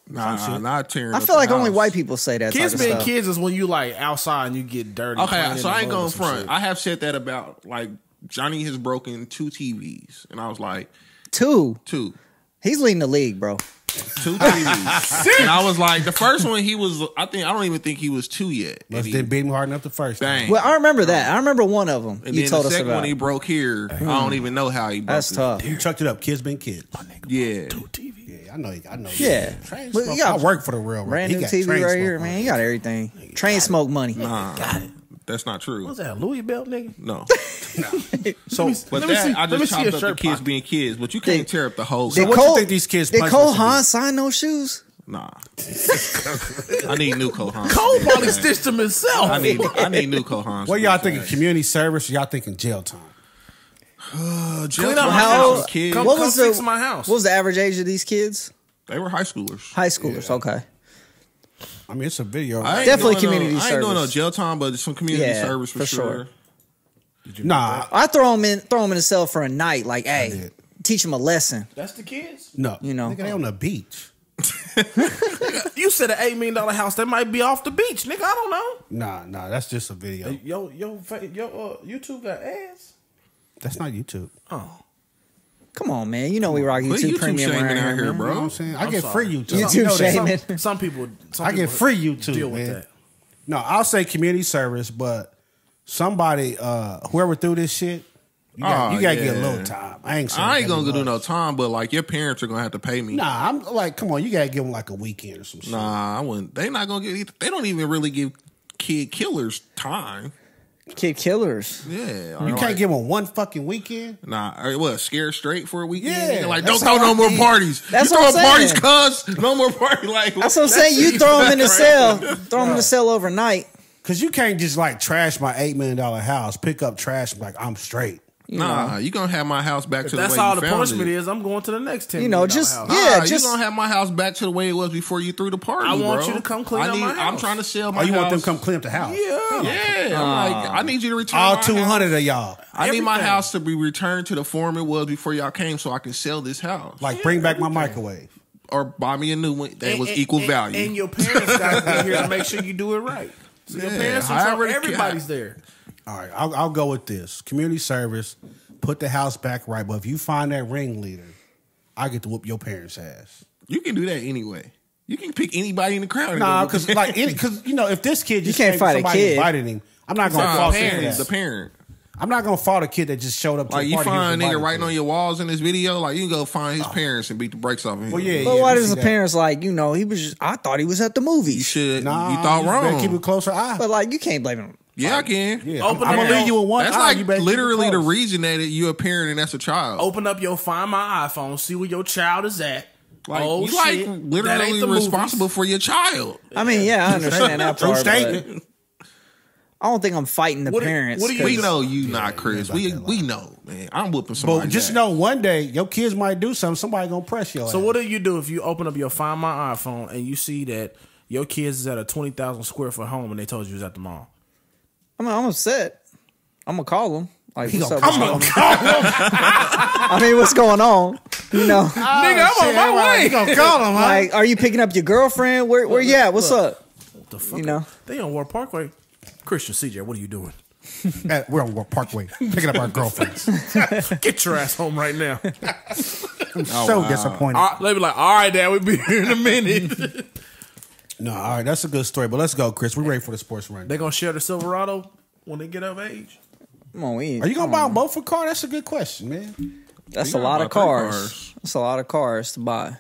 Nah, not tearing. I up feel like the only house. white people say that. Kids type of being stuff. kids is when you like outside and you get dirty. Okay, playing so in I the ain't mud going or some front. shit. I have said that about like Johnny has broken 2 TVs, and I was like, 2. 2 He's leading the league, bro. 2 TVs, and I was like, the first one he was. I don't even think he was 2 yet. Must And didn't beat him hard enough the first time. Bang. Well, I remember that. I remember one of them. And You then told the us second about. one he broke here. I don't even know how he broke That's it. tough. You chucked it up. Kids being kids. Yeah. Yeah, I know. Yeah. Train But smoke. you got I work for the real. Brand He new got TV train right smoke here, on man. it. You got everything. Train smoke money. Nah, that's not true. What's that, Louis belt, nigga? No. So, But Let me that, see- I let me just see chopped your up the shirt kids pocket. being kids, but you can't tear up the whole. So Did what you think these kids Did punishments Cole should be? Haan sign those shoes? Nah. I need new Kohan. Cole probably stitched him himself. I need new Kohan. What y'all thinking? Community service? Or y'all thinking jail time? Clean up my How house. old- Kids. Come, What come was fix the- my house. What was the average age of these kids? They were high schoolers. High schoolers. Okay. I mean, it's a video. I ain't Definitely doing community I ain't doing no service. jail time, but some community Yeah, service for for sure. sure. Nah, I throw them in the cell for a night. Like, hey, did. teach them a lesson. That's the kids? no. You know. Nigga, they on the beach. You said an $8 million house. That might be off the beach, nigga. I don't know. Nah, that's just a video. Yo, YouTube got ads. That's not YouTube. Oh. Come on, man. You know we rock Quit YouTube YouTube Premium shaming around out here, here, man. You know what bro. I'm saying? I I'm get sorry. free YouTube. YouTube You know that. shaming. Some people. I get free YouTube, deal with man. that. No, I'll say community service, but somebody, whoever threw this shit, you gotta get a yeah. little time. I ain't saying I ain't that gonna it do was. no time, but like your parents are gonna have to pay me. Nah, I'm like, come on, you gotta give them like a weekend or some shit. Nah, I wouldn't. They not gonna get. They don't even really give kid killers time. Kid killers. Yeah, You can't give them one fucking weekend. Nah, or what? Scared straight for a weekend? Yeah, Nigga, like that's don't throw how no I more did. parties. That's you what I'm throwing parties, saying. cuz no more party. Like That's what I'm saying. You throw them in the cell. Throw them in the cell overnight. Cause you can't just like trash my $8 million house, pick up trash and be like I'm straight. Nah, you gonna have my house back to the way That's you all the found punishment it. is. I'm going to the next 10 You know, million just house. You gonna have my house back to the way it was before you threw the party. I want bro. you to come clean up my house. I'm trying to sell my Oh, you house. want them to come clean up the house? Yeah, I'm like, I need you to return All my 200 house. of y'all. I need my Everything. house to be returned to the form it was before y'all came, so I can sell this house. Like, bring back my microwave. Or buy me a new one that was equal value. And your parents got to be here to make sure you do it right. So your parents are however everybody's there. All right, I'll go with this. Community service, put the house back right. But if you find that ringleader, I get to whoop your parents' ass. You can do that anyway. You can pick anybody in the crowd. Nah, because if this kid just can't came, fight a somebody kid. invited him, I'm not gonna fault the parent. I'm not gonna fault a kid that just showed up to Like the you party. find a nigga writing on your walls in this video, like you can go find his parents and beat the brakes off of him. Well, yeah. But why we does see the that. parents like, he was just, I thought he was at the You movies. should. Nah, you thought better wrong. Keep a closer eye. But like, you can't blame him. Yeah, I can. Yeah, Open I'm up gonna leave you with one That's eye. like You better keep it literally the close. reason that you're a parent and that's a child. Open up your Find My iPhone, see where your child is at. Like oh, you shit. like That ain't literally the responsible movies. for your child. I mean, yeah, I understand that True part. statement. But I don't think I'm fighting the What do- parents. what do you- We 'cause- know you not Chris. about We that we line. know, man. I'm whooping somebody. But just back. know one day your kids might do something. Somebody gonna press your ass. So what do you do if you open up your Find My iPhone and you see that your kids is at a 20,000 square foot home and they told you it was at the mall? I'm upset. I'm gonna call them. Like, what's up? I'm gonna call him. I mean, what's going on? Nigga, I'm on my way. You gonna call him, huh? Like, are you picking up your girlfriend? Where you at? What's up? What the fuck? You know? They on War Parkway. Christian CJ, what are you doing? We're on War Parkway picking up our girlfriends. Get your ass home right now. So disappointed. They be like, all right, Dad, we'll be here in a minute. No, all right, that's a good story. But let's go, Chris. We're ready for the sports run. They gonna share the Silverado when they get of age? Come on, Are you gonna buy them both for car? That's a good question, man. That's You a gotta lot buy of 3 cars. cars. That's a lot of cars to buy.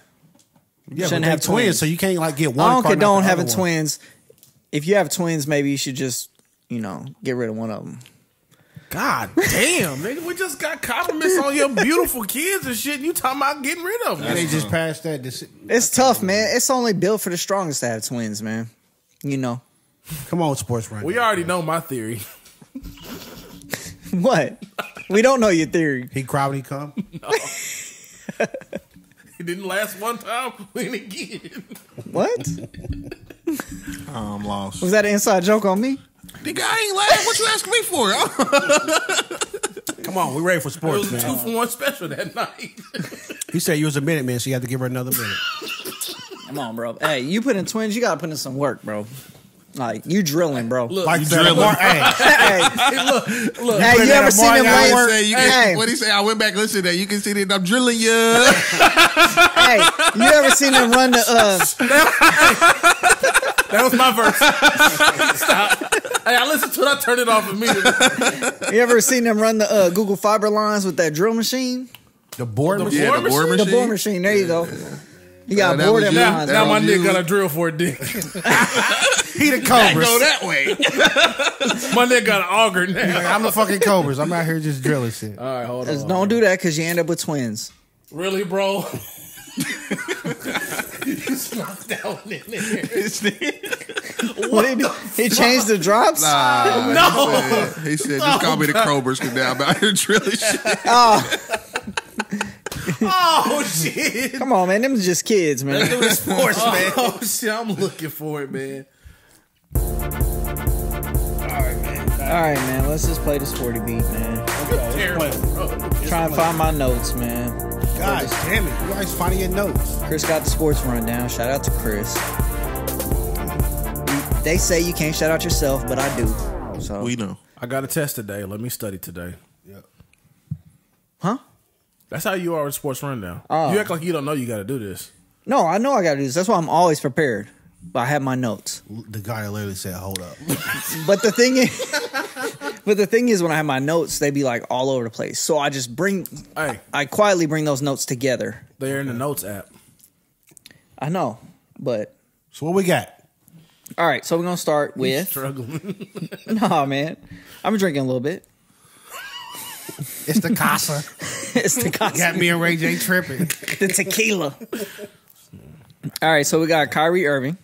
Yeah, Shouldn't but have they twins, twins. so you can't like get one. I don't car, not condone the having other one. twins. If you have twins, maybe you should just, get rid of one of them. God damn, nigga, we just got compliments on your beautiful kids and shit. You talking about getting rid of them? And they just passed that. It's tough, man. It's only built for the strongest to have twins, man. Come on, sports run. We already know my theory. What? We don't know your theory. He cry when he come. It didn't last one time, win again. What? I'm lost. Was that an inside joke on me? Nigga, I ain't laughing. What you asking me for? Come on, we ready for It sports, was a man. 2-for-1 special that night. He said you was a minute man, so you had to give her another minute. Come on, bro. Hey, you put in twins, you gotta put in some work, bro. Like, you drilling, bro. Look, Like you that, drilling. Hey, Look. Hey, you ever seen them Omarion lay? work? You Hey. can, what he say? I went back and listened to that. You can see that I'm drilling you. Hey, you ever seen them run the That was my verse. Stop. Hey, I listened to it. I turned it off immediately. you ever seen them run the Google fiber lines with that drill machine? the board machine. Yeah, the board The machine. bore machine. There you go. You got that bored was them you. lines. Now my was nigga you. got a drill for a dick. He the Go Cobras. that way. My nigga got an auger now. I'm the fucking Cobras. I'm out here just drilling shit. All right, hold Just on. don't do that because you end up with twins. Really, bro? You snuck that one in there. What did he changed the drops? No. He said, just call me the Cobras because now I'm out here drilling shit. Oh, shit. Come on, man. Them just kids, man. Sports, man. Oh, shit. I'm looking for it, man. All right, man. Let's just play the sporty beat, man. Terrible, bro. Try and find my notes, man. God damn it. You guys finding your notes. Chris got the sports rundown. Shout out to Chris. They say you can't shout out yourself, but I do. So We know. I got a test today. Let me study today. Huh? That's how you are with Sports Rundown. Oh. You act like you don't know you got to do this. No, I know I gotta do this. That's why I'm always prepared. But I have my notes. The guy that literally said, hold up. But the thing is, when I have my notes, they be like all over the place. So I just Hey, I quietly bring those notes together. they're in the Notes app. I know, but So what we got? all right. So we're gonna start with. Struggling. Nah, man, I'm drinking a little bit. It's the Casa. It's the Got me and Ray J tripping. the tequila. All right, so we got Kyrie Irving.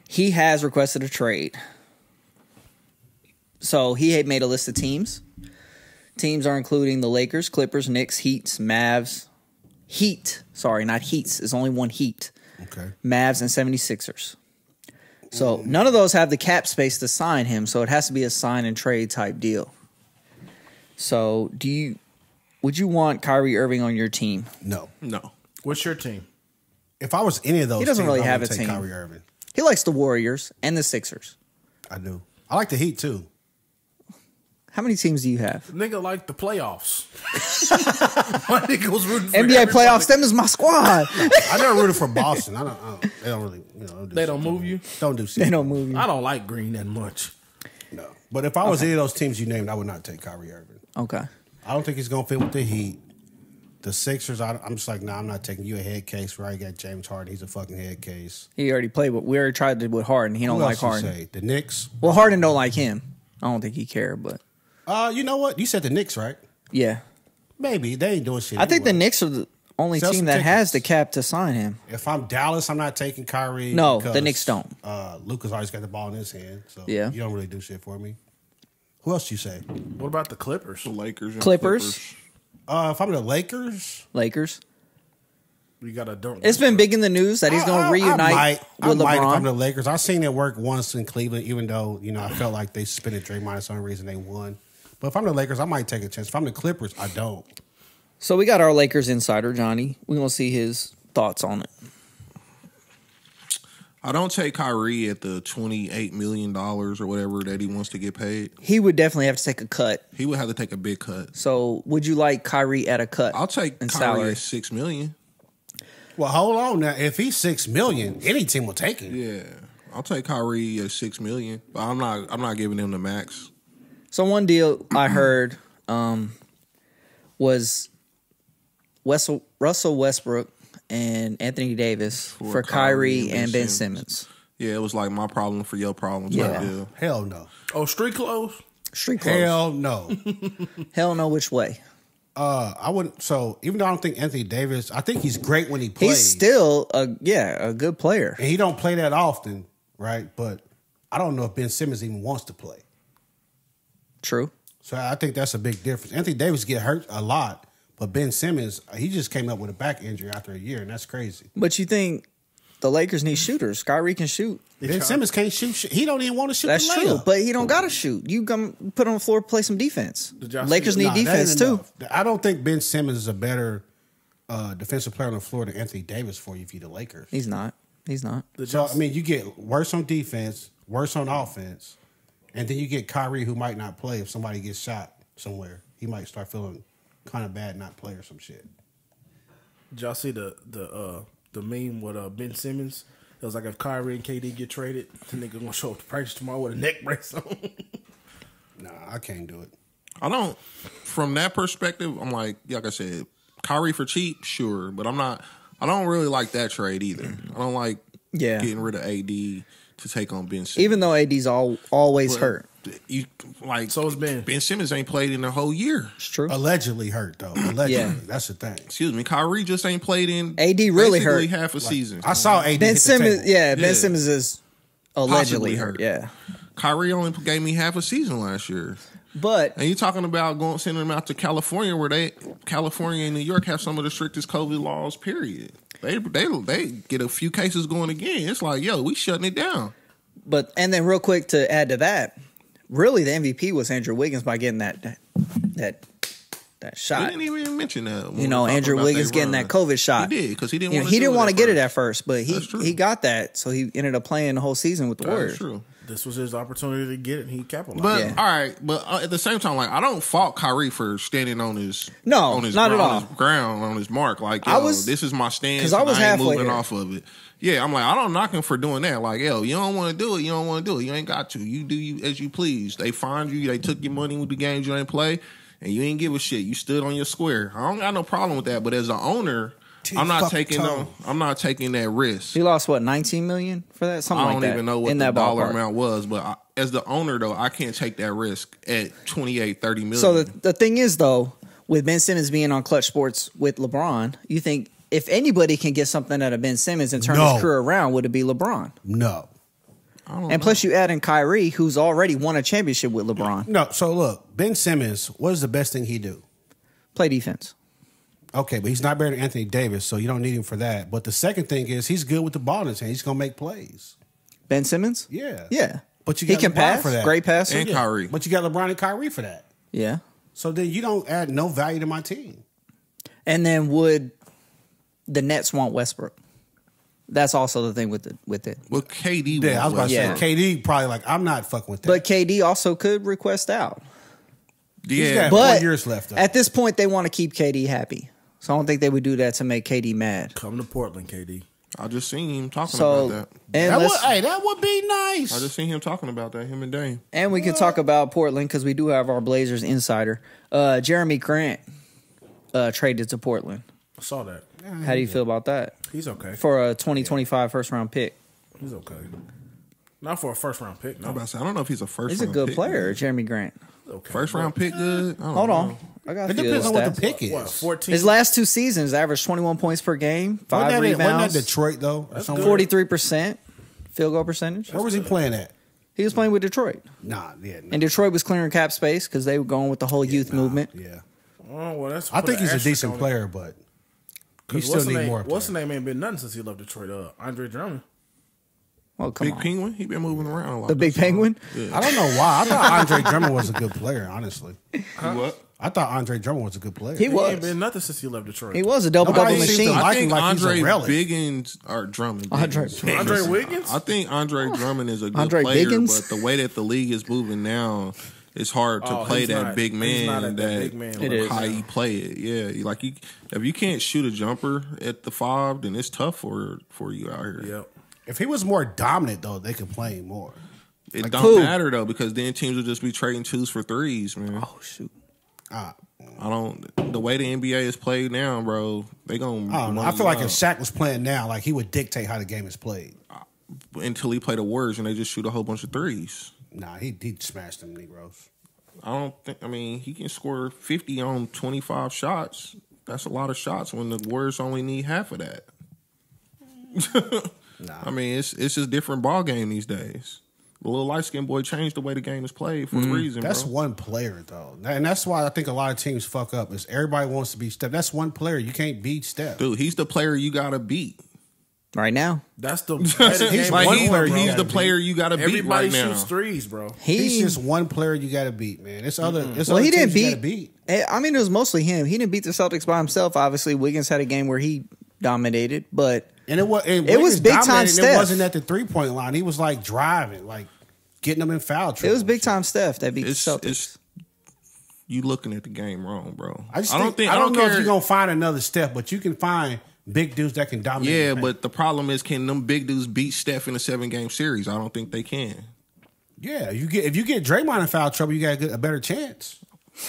He has requested a trade. So he had made a list of teams teams are including the Lakers, Clippers, Knicks, Heats, Mavs. Heat. Sorry, not Heats. It's only one Heat. Okay. Mavs and 76ers. So none of those have the cap space to sign him, so it has to be a sign and trade type deal. So would you want Kyrie Irving on your team? No. What's your team? If I was any of those, He doesn't teams, really I have would a take team. Kyrie Irving. He likes the Warriors and the Sixers. I do. I like the Heat too. How many teams do you have? Nigga like the playoffs. My nigga was rooting for NBA everybody. playoffs, them is my squad. I never rooted for Boston. I don't. They don't really. They don't move you? Don't do shit. They don't move you. I don't like green that much. No. But if I was any of those teams you named, I would not take Kyrie Irving. Okay. I don't think he's gonna fit with the Heat. The Sixers, I'm just like, nah, I'm not taking you a head case. Where I got James Harden, he's a fucking head case. He already played, but we already tried it with Harden. He don't Who like else you Harden. say? The Knicks. Well, Harden don't like him. I don't think he cared, but You know what? You said the Knicks, right? yeah. Maybe they ain't doing shit. I think the anyway. Knicks are the only Sell team some that has tickets. the cap to sign him. If I'm Dallas, I'm not taking Kyrie. No, because, the Knicks don't. Lucas always got the ball in his hand, so Yeah. you don't really do shit for me. Who else you say? What about the Clippers? The Lakers. And Clippers. If I'm the Lakers, Lakers. We got to dunk. It's been big in the news that he's going to reunite I with might if I'm LeBron. the Lakers. I've seen it work once in Cleveland, even though I felt like they suspended Draymond. That's the only reason they won. But if I'm the Lakers, I might take a chance. If I'm the Clippers, I don't. So we got our Lakers insider, Johnny. We're going to see his thoughts on it. I don't take Kyrie at the $28 million or whatever that he wants to get paid. He would definitely have to take a cut. He would have to take a big cut. So would you like Kyrie at a cut? I'll take in Kyrie salary? at $6 million. Well, hold on now. If he's $6 million, any team will take him. Yeah, I'll take Kyrie at $6 million, but I'm not giving him the max. So one deal I heard was Russell Westbrook and Anthony Davis for Kyrie and Ben Simmons. Yeah, it was like my problem for your problem type Yeah. deal. Hell no. Oh, street clothes? Street clothes. Hell no. Hell no, which way? I wouldn't. So even though I don't think Anthony Davis, I think he's great when he plays. He's still a good player. and he don't play that often, right? But I don't know if Ben Simmons even wants to play. True. So I think that's a big difference. Anthony Davis get hurt a lot, but Ben Simmons, he just came up with a back injury after a year, and that's crazy. But you think the Lakers need shooters? Kyrie can shoot. Ben Simmons can't shoot. He don't even want to shoot. That's the true, layup. but he don't gotta shoot. You come put on the floor, play some defense. y'all Lakers see- need Nah, that defense ain't too. enough. I don't think Ben Simmons is a better defensive player on the floor than Anthony Davis for you if you're the Lakers. He's not. He's not. So I mean, you get worse on defense, worse on offense, and then you get Kyrie who might not play if somebody gets shot somewhere. He might start feeling kind of bad not play or some shit. Did y'all see the meme with Ben Simmons? It was like if Kyrie and KD get traded, the nigga gonna show up to practice tomorrow with a neck brace on. Nah, I can't do it. I don't. From that perspective, I'm like I said, Kyrie for cheap, sure, but I don't really like that trade either. I don't like getting rid of AD to take on Ben Simmons. Even though AD's always hurt. You like So it's Ben. Ben Simmons ain't played in the whole year. It's true. Allegedly hurt though. Allegedly, Yeah. that's the thing. Excuse me, Kyrie just ain't played in AD really basically hurt. half a season. I saw AD hit Ben the Simmons, table. Ben Simmons is allegedly Possibly hurt. hurt. Yeah, Kyrie only gave me half a season last year. but And you talking about sending them out to California, where California and New York have some of the strictest COVID laws. Period. They get a few cases going again. It's like, yo, we shutting it down. and then real quick to add to that, really the MVP was Andrew Wiggins by getting that We shot. didn't even mention that. You know, Andrew Wiggins getting that COVID shot. He did because he didn't. You know, want he didn't want to get it first. at first, but That's true. he got that, so he ended up playing the whole season with the Warriors. That's true. This was his opportunity to get it, and he capitalized. But Yeah. all right, but at the same time, like I don't fault Kyrie for standing on his No, on his not at on all. his ground, on his mark. Like, I yo, was- this is my stance. 'cause I was and ain't halfway moving there. off of it. Yeah, I'm like, I don't knock him for doing that. Like, yo, you don't want to do it. You don't want to do it. You ain't got to. You do you as you please. They fined you. They took your money with the games you ain't play, and you ain't give a shit. You stood on your square. I don't got no problem with that. But as an owner, I'm not taking I'm not taking that risk. He lost what, 19 million for that, something I like don't that. even know what in the that dollar ballpark. amount was, but as the owner, though, I can't take that risk at 28, 30 million. So the thing is, though, with Ben Simmons being on Clutch Sports with LeBron, you think if anybody can get something out of Ben Simmons and turn No. his career around, would it be LeBron? No. And plus, you add in Kyrie, who's already won a championship with LeBron. No, so look, Ben Simmons, what is the best thing he do? Play defense. Okay, but he's not better than Anthony Davis, so you don't need him for that. But the second thing is he's good with the ball in his hand. He's going to make plays. Ben Simmons? Yeah. Yeah. But you he got can LeBron pass. for that. Great passer. And Kyrie. But you got LeBron and Kyrie for that. Yeah. So then you don't add no value to my team. And then would the Nets want Westbrook? That's also the thing with it. Well, KD. Yeah, I was about to Yeah. say KD probably like I'm not fucking with that. But KD also could request out. He's Yeah, got But 4 years left. Though. at this point, they want to keep KD happy. So I don't think they would do that to make KD mad. Come to Portland, KD. I just seen him talking So about that. and that would be nice. I just seen him talking about that. Him and Dame. and we can talk about Portland because we do have our Blazers insider, Jeremy Grant, traded to Portland. I saw that. How do you feel about that He's okay. for a 2025 first round pick? He's okay. Not for a first round pick. I'm No, about to say, I don't know if he's a first. He's a round good pick. player, Jeremy Grant. he's okay. First round pick, good. I don't Hold know. on, I got It a few depends of on the what the stats. pick is. What, 14? His last 2 seasons averaged 21 points per game, 5 Wasn't rebounds, that Detroit though? Or somewhere? 43% field goal percentage. Where was he playing at? He was playing with Detroit, Nah, yeah, and Detroit was clearing cap space because they were going with the whole youth movement. yeah. Oh, well, that's I put think an he's a asterisk decent on it. player, but you 'Cause still what's the need name- more. What's the players. name ain't been nothing since he left Detroit. Andre Drummond. Oh, come Big on. Penguin. He been moving around a lot. The Big this summer. Penguin? Yeah. I don't know why. I thought Andre Drummond was a good player. Honestly, What? I thought Andre Drummond was a good player. He He was. ain't been nothing since he left Detroit. He was a double-double Nobody seems to machine. like I him think like he's a Andre relic. Biggins or Drummond. Andre Biggins. Andre Wiggins? I think Andre Drummond is a good Andre player, Biggins? but the way that the league is moving now, it's hard to Oh, play he's that not- big he's not man. at that big man It is. How you play it, yeah. Like if you can't shoot a jumper at the 5, then it's tough for you out here. Yep. If he was more dominant though, they could play him more. It who? don't matter though because then teams will just be trading 2s for 3s, man. Oh, shoot. I I don't. The way the NBA is played now, bro, they gonna. don't know. I feel like if Shaq was playing now, like he would dictate how the game is played. until he play the Warriors and they just shoot a whole bunch of 3s. Nah, he smashed them Negroes. I don't think. I mean, he can score 50 on 25 shots. That's a lot of shots when the Warriors only need half of that. Nah. I mean, it's just different ball game these days. The little light skinned boy changed the way the game is played for a reason. That's bro. one player though, and that's why I think a lot of teams fuck up. Is everybody wants to beat Steph? That's one player. You can't beat Steph. Dude, he's the player you gotta beat. Right now. That's the He's Like one he's, player you he's gotta the player you gotta beat Everybody right now. shoots threes, bro. He's He just one player you got to beat, man. It's other. It's well, other he teams didn't you gotta beat. I mean, it was mostly him. He didn't beat the Celtics by himself. Obviously, Wiggins had a game where he dominated, but And it was was big time It Steph. wasn't at the 3-point line. He was like driving, like getting them in foul trouble. it was big time Steph that beat the It's Celtics. you looking at the game wrong, bro. I don't know care. if you're gonna find another Steph, but you can find big dudes that can dominate. Yeah, the paint. but the problem is, can them big dudes beat Steph in a 7-game series? I don't think they can. yeah, if you get Draymond in foul trouble, you got a better chance.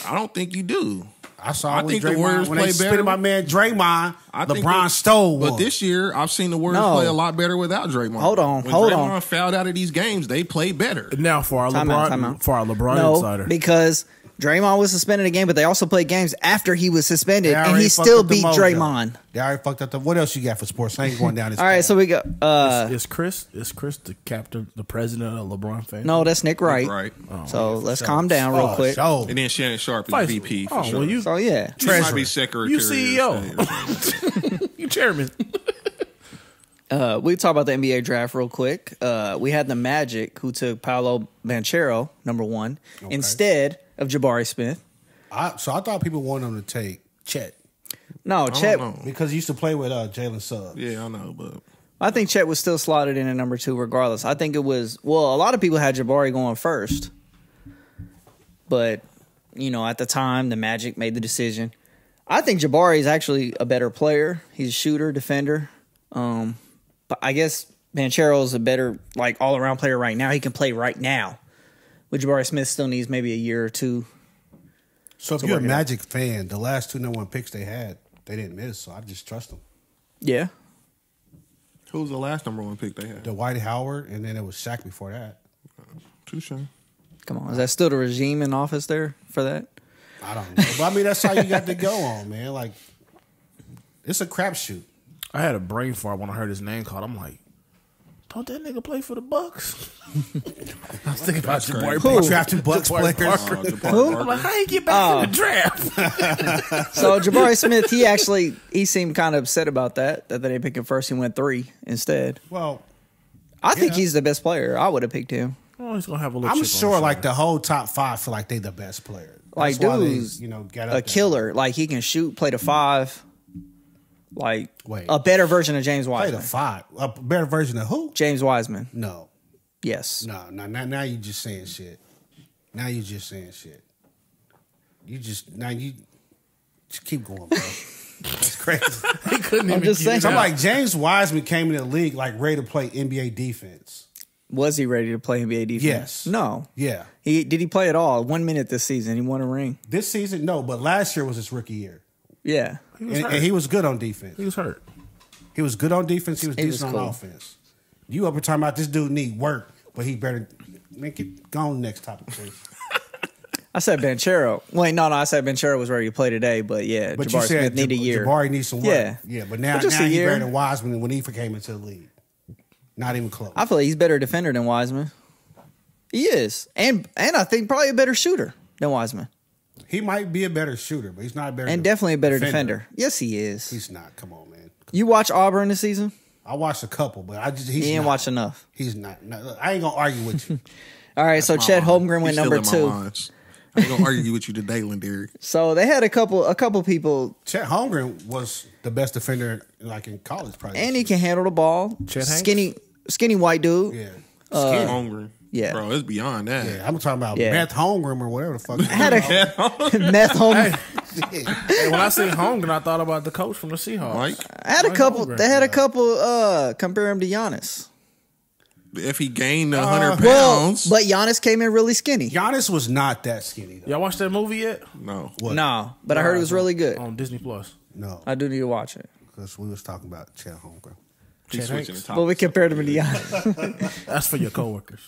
I don't think you do. I saw I when think the Draymond, Warriors when play they spit better. my man Draymond. I think LeBron stole one. But this year, I've seen the Warriors No. play a lot better without Draymond. Hold on, when hold Draymond on. fouled out of these games, they play better. Now for our Time out. LeBron No, insider. because Draymond was suspended a game, but they also played games after he was suspended, They and already he fucked still up the beat mojo. Draymond. They already fucked up. What else you got for sports? I ain't going down this. All right, path. so we got Is Chris the captain, the president of LeBron fan? no, that's Nick Wright. Right. So let's calm down real quick. Show. And then Shannon Sharp is Feisal. VP for Oh, sure. well, you So yeah, He might Treasurer. be secretary. You of CEO. state or something. you chairman. we talk about the NBA draft real quick. We had the Magic who took Paolo Banchero, number 1, instead of Jabari Smith. So I thought people wanted him to take Chet No, I Chet. don't know. because he used to play with Jalen Suggs. Yeah, I know, but I think Chet was still slotted in at number 2 regardless. I think it was, well, a lot of people had Jabari going first. But, at the time, the Magic made the decision. I think Jabari is actually a better player. He's a shooter, defender. But I guess Banchero is a better, all-around player right now. He can play right now. But Jabari Smith still needs maybe a year or two. So if So you're a work it out. Magic fan, the last 2 number 1 picks they had, they didn't miss. So I just trust them. Yeah. who was the last number 1 pick they had? Dwight Howard, and then it was Shaq before that. Touche. Come on. Is that still the regime in office there for that? I don't know. But I mean, that's how you got to go on, man. Like, it's a crapshoot. I had a brain fart when I heard his name called. I'm like, Don't that nigga play for the Bucks? I was thinking about Jabari Who? Drafting Bucks players. Who? I'm like, how you get back in the draft? So Jabari Smith, he seemed kind of upset about that they didn't pick him first. He went 3 instead. Well, I think he's the best player. I would have picked him. Oh, he's gonna have a little. I'm sure like the whole top 5 feel like they the best player. Like, That's why dude's they, got a up killer. Like, he can shoot, play the 5. Like, Wait. a better version of James Play Wiseman. the 5. A better version of who? James Wiseman. No. Yes. No. Now you just saying shit. Now you just saying shit. You just keep going, bro. That's crazy. He couldn't I'm even just get saying. it So I'm out. like, James Wiseman came in the league like ready to play NBA defense. Was he ready to play NBA defense? Yes. No. Yeah. Did he play at all? 1 minute this season. He won a ring. This season, no, but last year was his rookie year. Yeah. And he was good on defense. He was hurt. He was good on defense. He was He was decent cool. on offense. You up here talking about this dude need work, but he better go on next topic, please. I said Banchero. Wait, no, I said Banchero was ready to play today, but yeah, But Jabari you said Smith need a year. Jabari needs some work. Yeah. But now just a he's year. better than Wiseman when he came into the league. Not even close. I feel like he's a better defender than Wiseman. He is. And I think probably a better shooter than Wiseman. He might be a better shooter, but he's not a better And definitely a better defender. Yes, he is. He's not. Come on, man. You watch Auburn this season? I watched a couple, but he's You ain't not. watch enough. He's not. No, I ain't gonna argue with you. All right, so Chet Holmgren went number 2. I ain't gonna argue with you today, Lindari. So they had a couple people, Chet Holmgren was the best defender like in college, probably. and he can handle the ball. Chet Hanks? Skinny white dude. Yeah. Hungry. Yeah. Bro, it's beyond that. Yeah, I'm talking about Yeah. Beth Holmgren or whatever the fuck. Had a meth home. Hey, when I seen Holmgren, I thought about the coach from the Seahawks. Mike, Had a Mike couple. Holmgren. They had a couple. Compare him to Giannis. if he gained 100 Well, pounds, but Giannis came in really skinny. Giannis was not that skinny though. Y'all watched that movie yet? no. What? No, but I heard it was really good. On Disney Plus. No, I do need to watch it. because we was talking about Chet Holmgren. He's Chet switching the Hanks. topic. But we compared him to Giannis. That's for your coworkers.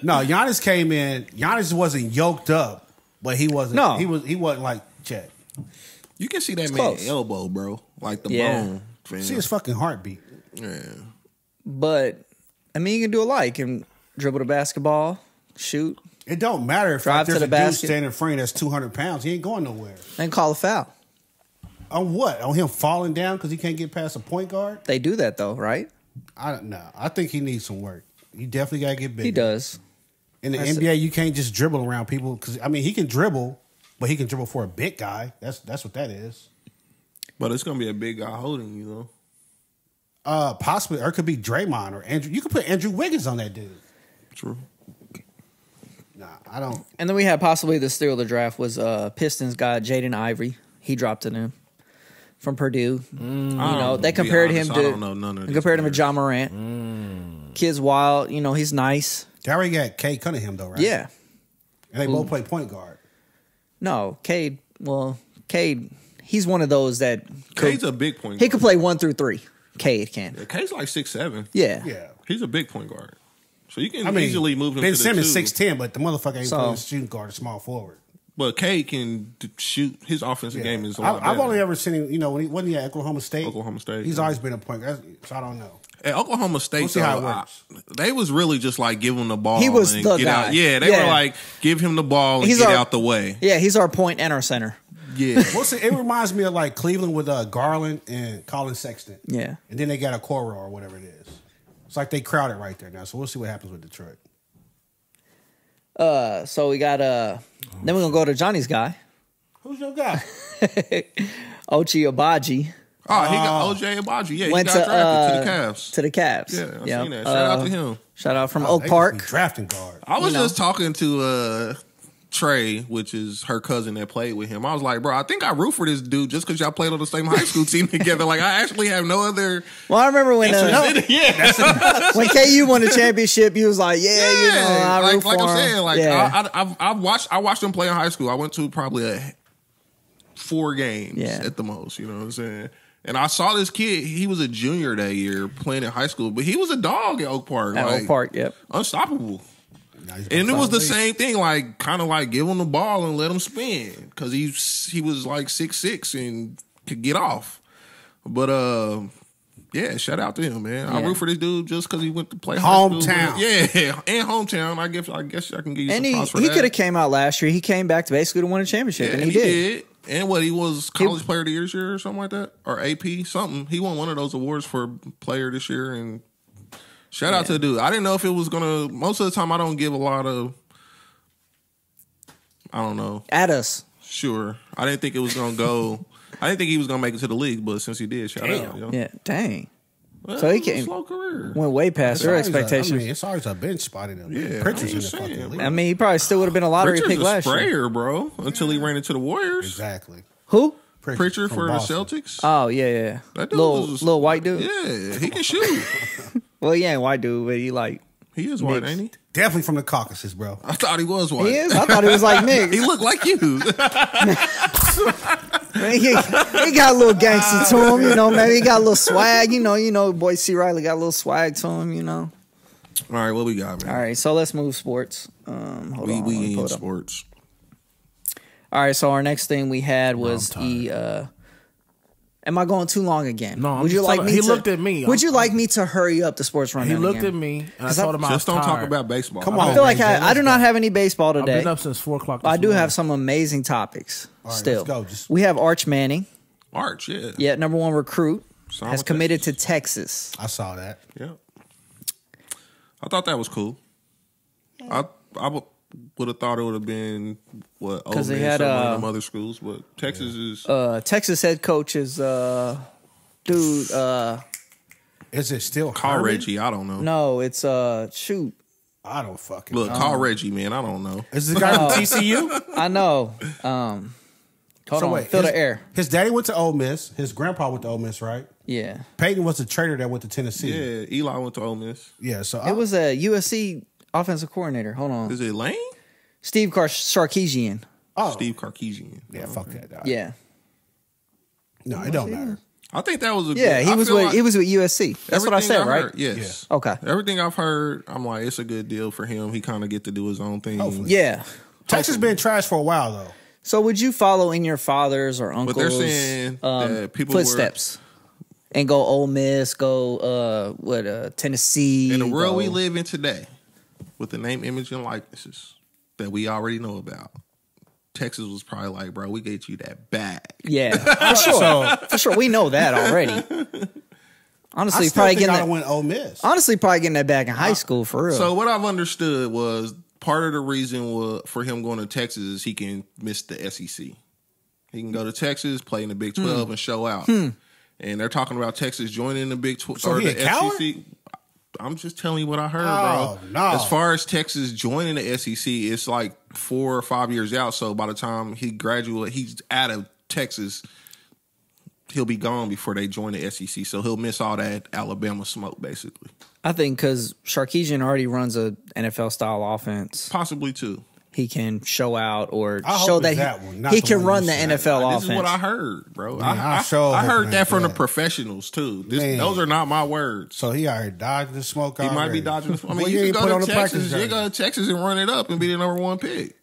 No, Giannis came in. Giannis wasn't yoked up, but he wasn't. No. he wasn't like Chet. You can see that It's man close. elbow, bro. Like the Yeah. bone. Fam. See his fucking heartbeat. Yeah. But I mean, you can do a lot. You can dribble the basketball, shoot, It don't matter if Drive like, to there's the a dude basket. standing in front of you that's 200 pounds. He ain't going nowhere. and call a foul. On what? On him falling down because he can't get past a point guard? They do that though, right? I don't know. I think he needs some work. He definitely got to get bigger. He does. In the That's NBA, you can't just dribble around people because I mean he can dribble, but he can dribble for a big guy. That's what that is. But it's gonna be a big guy holding you though. Possibly, or it could be Draymond or Andrew. You could put Andrew Wiggins on that dude. True. Nah, I don't. And then we had possibly the steal of the draft was Pistons guy Jaden Ivory. He dropped to them from Purdue. You know, they compared him I to don't know none of they these compared him to players. John Morant. Kid's wild. You know, he's nice. They already got Cade Cunningham though, right? Yeah. and they both play point guard. No, Cade. Well, Cade. He's one of those that Cade's a big point guard. he could play 1 through 3. Cade can. Yeah, Cade's like 6'7". Yeah. Yeah, He's a big point guard. So you can I mean, easily move him Ben to the Simmons 2. 6'10", but the motherfucker ain't So- playing shooting guard, small forward. But Cade can shoot. His offensive game is a lot I've better. only ever seen him. You know, when he wasn't he at Oklahoma State. Oklahoma State, He's yeah. always been a point guard. So I don't know. At Oklahoma State, We'll see how it though, works. they was really just like give him the ball. He was and the get guy. out. Yeah, they Yeah. were like give him the ball and He's get our- out the way. Yeah, he's our point and our center. Yeah, Well, see, it reminds me of like Cleveland with Garland and Colin Sexton. Yeah. And then they got a Coro or whatever it is. It's like they crowded right there now. So we'll see what happens with Detroit. So we got then we're gonna go to Johnny's guy, Who's your guy? Ochi Abaji, Oh, he got OJ Abaji. Yeah, went he got to drafted to the Cavs. to the Cavs. Yeah, I Yep. seen that. Shout out to him. Shout out from They Oak just Park. be drafting guard. I was You know. just talking to Trey, which is her cousin that played with him. I was like, bro, I think I root for this dude just because y'all played on the same high school team together. Like, I actually have no other. Well, I remember when Yeah, when KU won the championship, he was like, "Yeah, you know, I root like for I'm him." saying, like yeah. I watched him play in high school. I went to probably 4 games Yeah. at the most. You know what I'm saying? And I saw this kid. He was a junior that year playing in high school, but he was a dog at Oak Park. At like, Oak Park, yep. unstoppable. Now he's And it was the league. same thing, like kind of like give him the ball and let him spin because he was like 6'6" and could get off. But yeah, shout out to him, man. I root for this dude just because he went to play hometown. Yeah, and hometown. I guess I can give you some props for that. He could have came out last year. He came back to basically to win a championship, and he did. And what, he was College Player of the Year this year or something like that? Or AP, something. He won one of those awards for player this year. And shout out to the dude. I didn't know if it was going to... Most of the time, I don't give a lot of... I don't know. At us. Sure. I didn't think it was going to go... I didn't think he was going to make it to the league, but since he did, shout out. You know? Yeah, dang. Well, so he came... slow career. Went way past their expectations. It's always a bench spot in him. Yeah, Pritchard's in the fucking league. I mean, he probably still would have been a lottery pick last year. Sprayer, bro, until he ran into the Warriors. Exactly. Who? Pritchard for Boston. the Celtics. Oh, yeah. That dude little white dude? Yeah, he can shoot. Well, he ain't white dude, but he like... He is white, ain't he? Definitely from the Caucasus, bro. I thought he was white. He is? I thought he was like mixed. He looked like you. He got a little gangster to him, you know, man. He got a little swag, you know, boy C. Riley got a little swag to him, you know. All right, what we got, man? All right, so let's move sports. Hold on. We in sports. All right, so our next thing we had was am I going too long again? No, would you like me? He looked at me. Would you like me to hurry up the sports rundown? He looked again? at me, and I told him I was Just don't talk tired. about baseball. Come on. I feel like I do not have any baseball I've today. been up since 4 o'clock. I do have some amazing topics. All right, still, let's go. We have Arch Manning. Arch, yeah. Yeah, number 1 recruit Signed has with committed to Texas. I saw that. Yeah. I thought that was cool. I would have thought it would have been what Ole Miss they had or one of them other schools, but Texas is Texas head coach is dude. Is it still call Herman? Reggie. I don't know. No, it's shoot. I don't fucking Look, know. call Reggie, man. I don't know. Is this the guy from TCU? I know. Hold on. Fill the air. His daddy went to Ole Miss. His grandpa went to Ole Miss, right? Yeah. Peyton was the trader that went to Tennessee. Yeah, Eli went to Ole Miss. Yeah, so It was a USC offensive coordinator. Hold on. Is it Lane? Steve Sarkisian. Steve Sarkisian. Yeah, fuck that guy. Yeah. No, it don't matter. I think that was a Yeah, good, he I was feel with like he was with USC. That's what I everything said, right? heard, yes. Yeah. Okay. Everything I've heard, I'm like, it's a good deal for him. He kind of get to do his own thing. Hopefully. Yeah. Texas been trash for a while though. So would you follow in your father's or uncle's But they're saying that people footsteps and go Ole Miss, go Tennessee? in the world we live in today, with the name, image, and likenesses that we already know about, Texas was probably like, bro, we get you that bag. Yeah, for sure. For sure. We know that already. Honestly, probably getting that. Went Ole Miss. Honestly, probably getting that back in high school for real. So what I've understood was part of the reason for him going to Texas is he can miss the SEC. He can go to Texas, play in the Big 12, and show out. And they're talking about Texas joining the Big 12 So or he the a coward? SEC. I'm just telling you what I heard, Oh, bro. no. As far as Texas joining the SEC, it's like 4 or 5 years out. So by the time he graduates, he's out of Texas, he'll be gone before they join the SEC. So he'll miss all that Alabama smoke, basically. I think because Sarkisian already runs a NFL style offense, Possibly too. he can show out or I hope show it's that that one, not he the can one run you the said. NFL offense. This is what I heard, bro. Man, I sure heard hoping that from the that. professionals too. Man. Those are not my words. So he already dodging the smoke. He might be dodging. I mean, Well, you ain't can put go on to the practice Texas. You jersey. go to Texas and run it up and be the number 1 pick.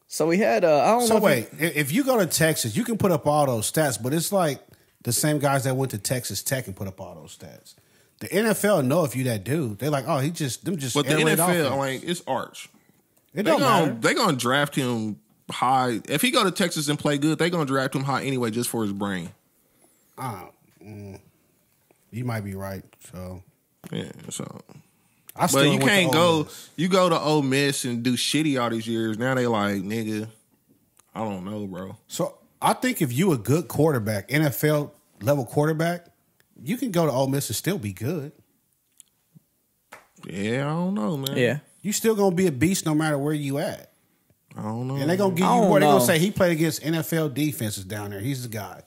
So we had I don't know. So if wait, if you go to Texas, you can put up all those stats, but it's like the same guys that went to Texas Tech and put up all those stats. The NFL know if you that dude. They're like, oh, them just. But the air raid NFL, offense. like, it's Arch. It don't matter. They're gonna draft him high. If he go to Texas and play good, they're gonna draft him high anyway, just for his brain. You might be right. So Yeah. So, I still but you went to can't Ole go. Miss. You go to Ole Miss and do shitty all these years. Now they like, nigga, I don't know, bro. So I think if you a good quarterback, NFL level quarterback, you can go to Ole Miss and still be good. Yeah, I don't know, man. Yeah. You still gonna be a beast no matter where you at. I don't know. And they gonna give I you don't more. They know. gonna say he played against NFL defenses down there. He's the guy.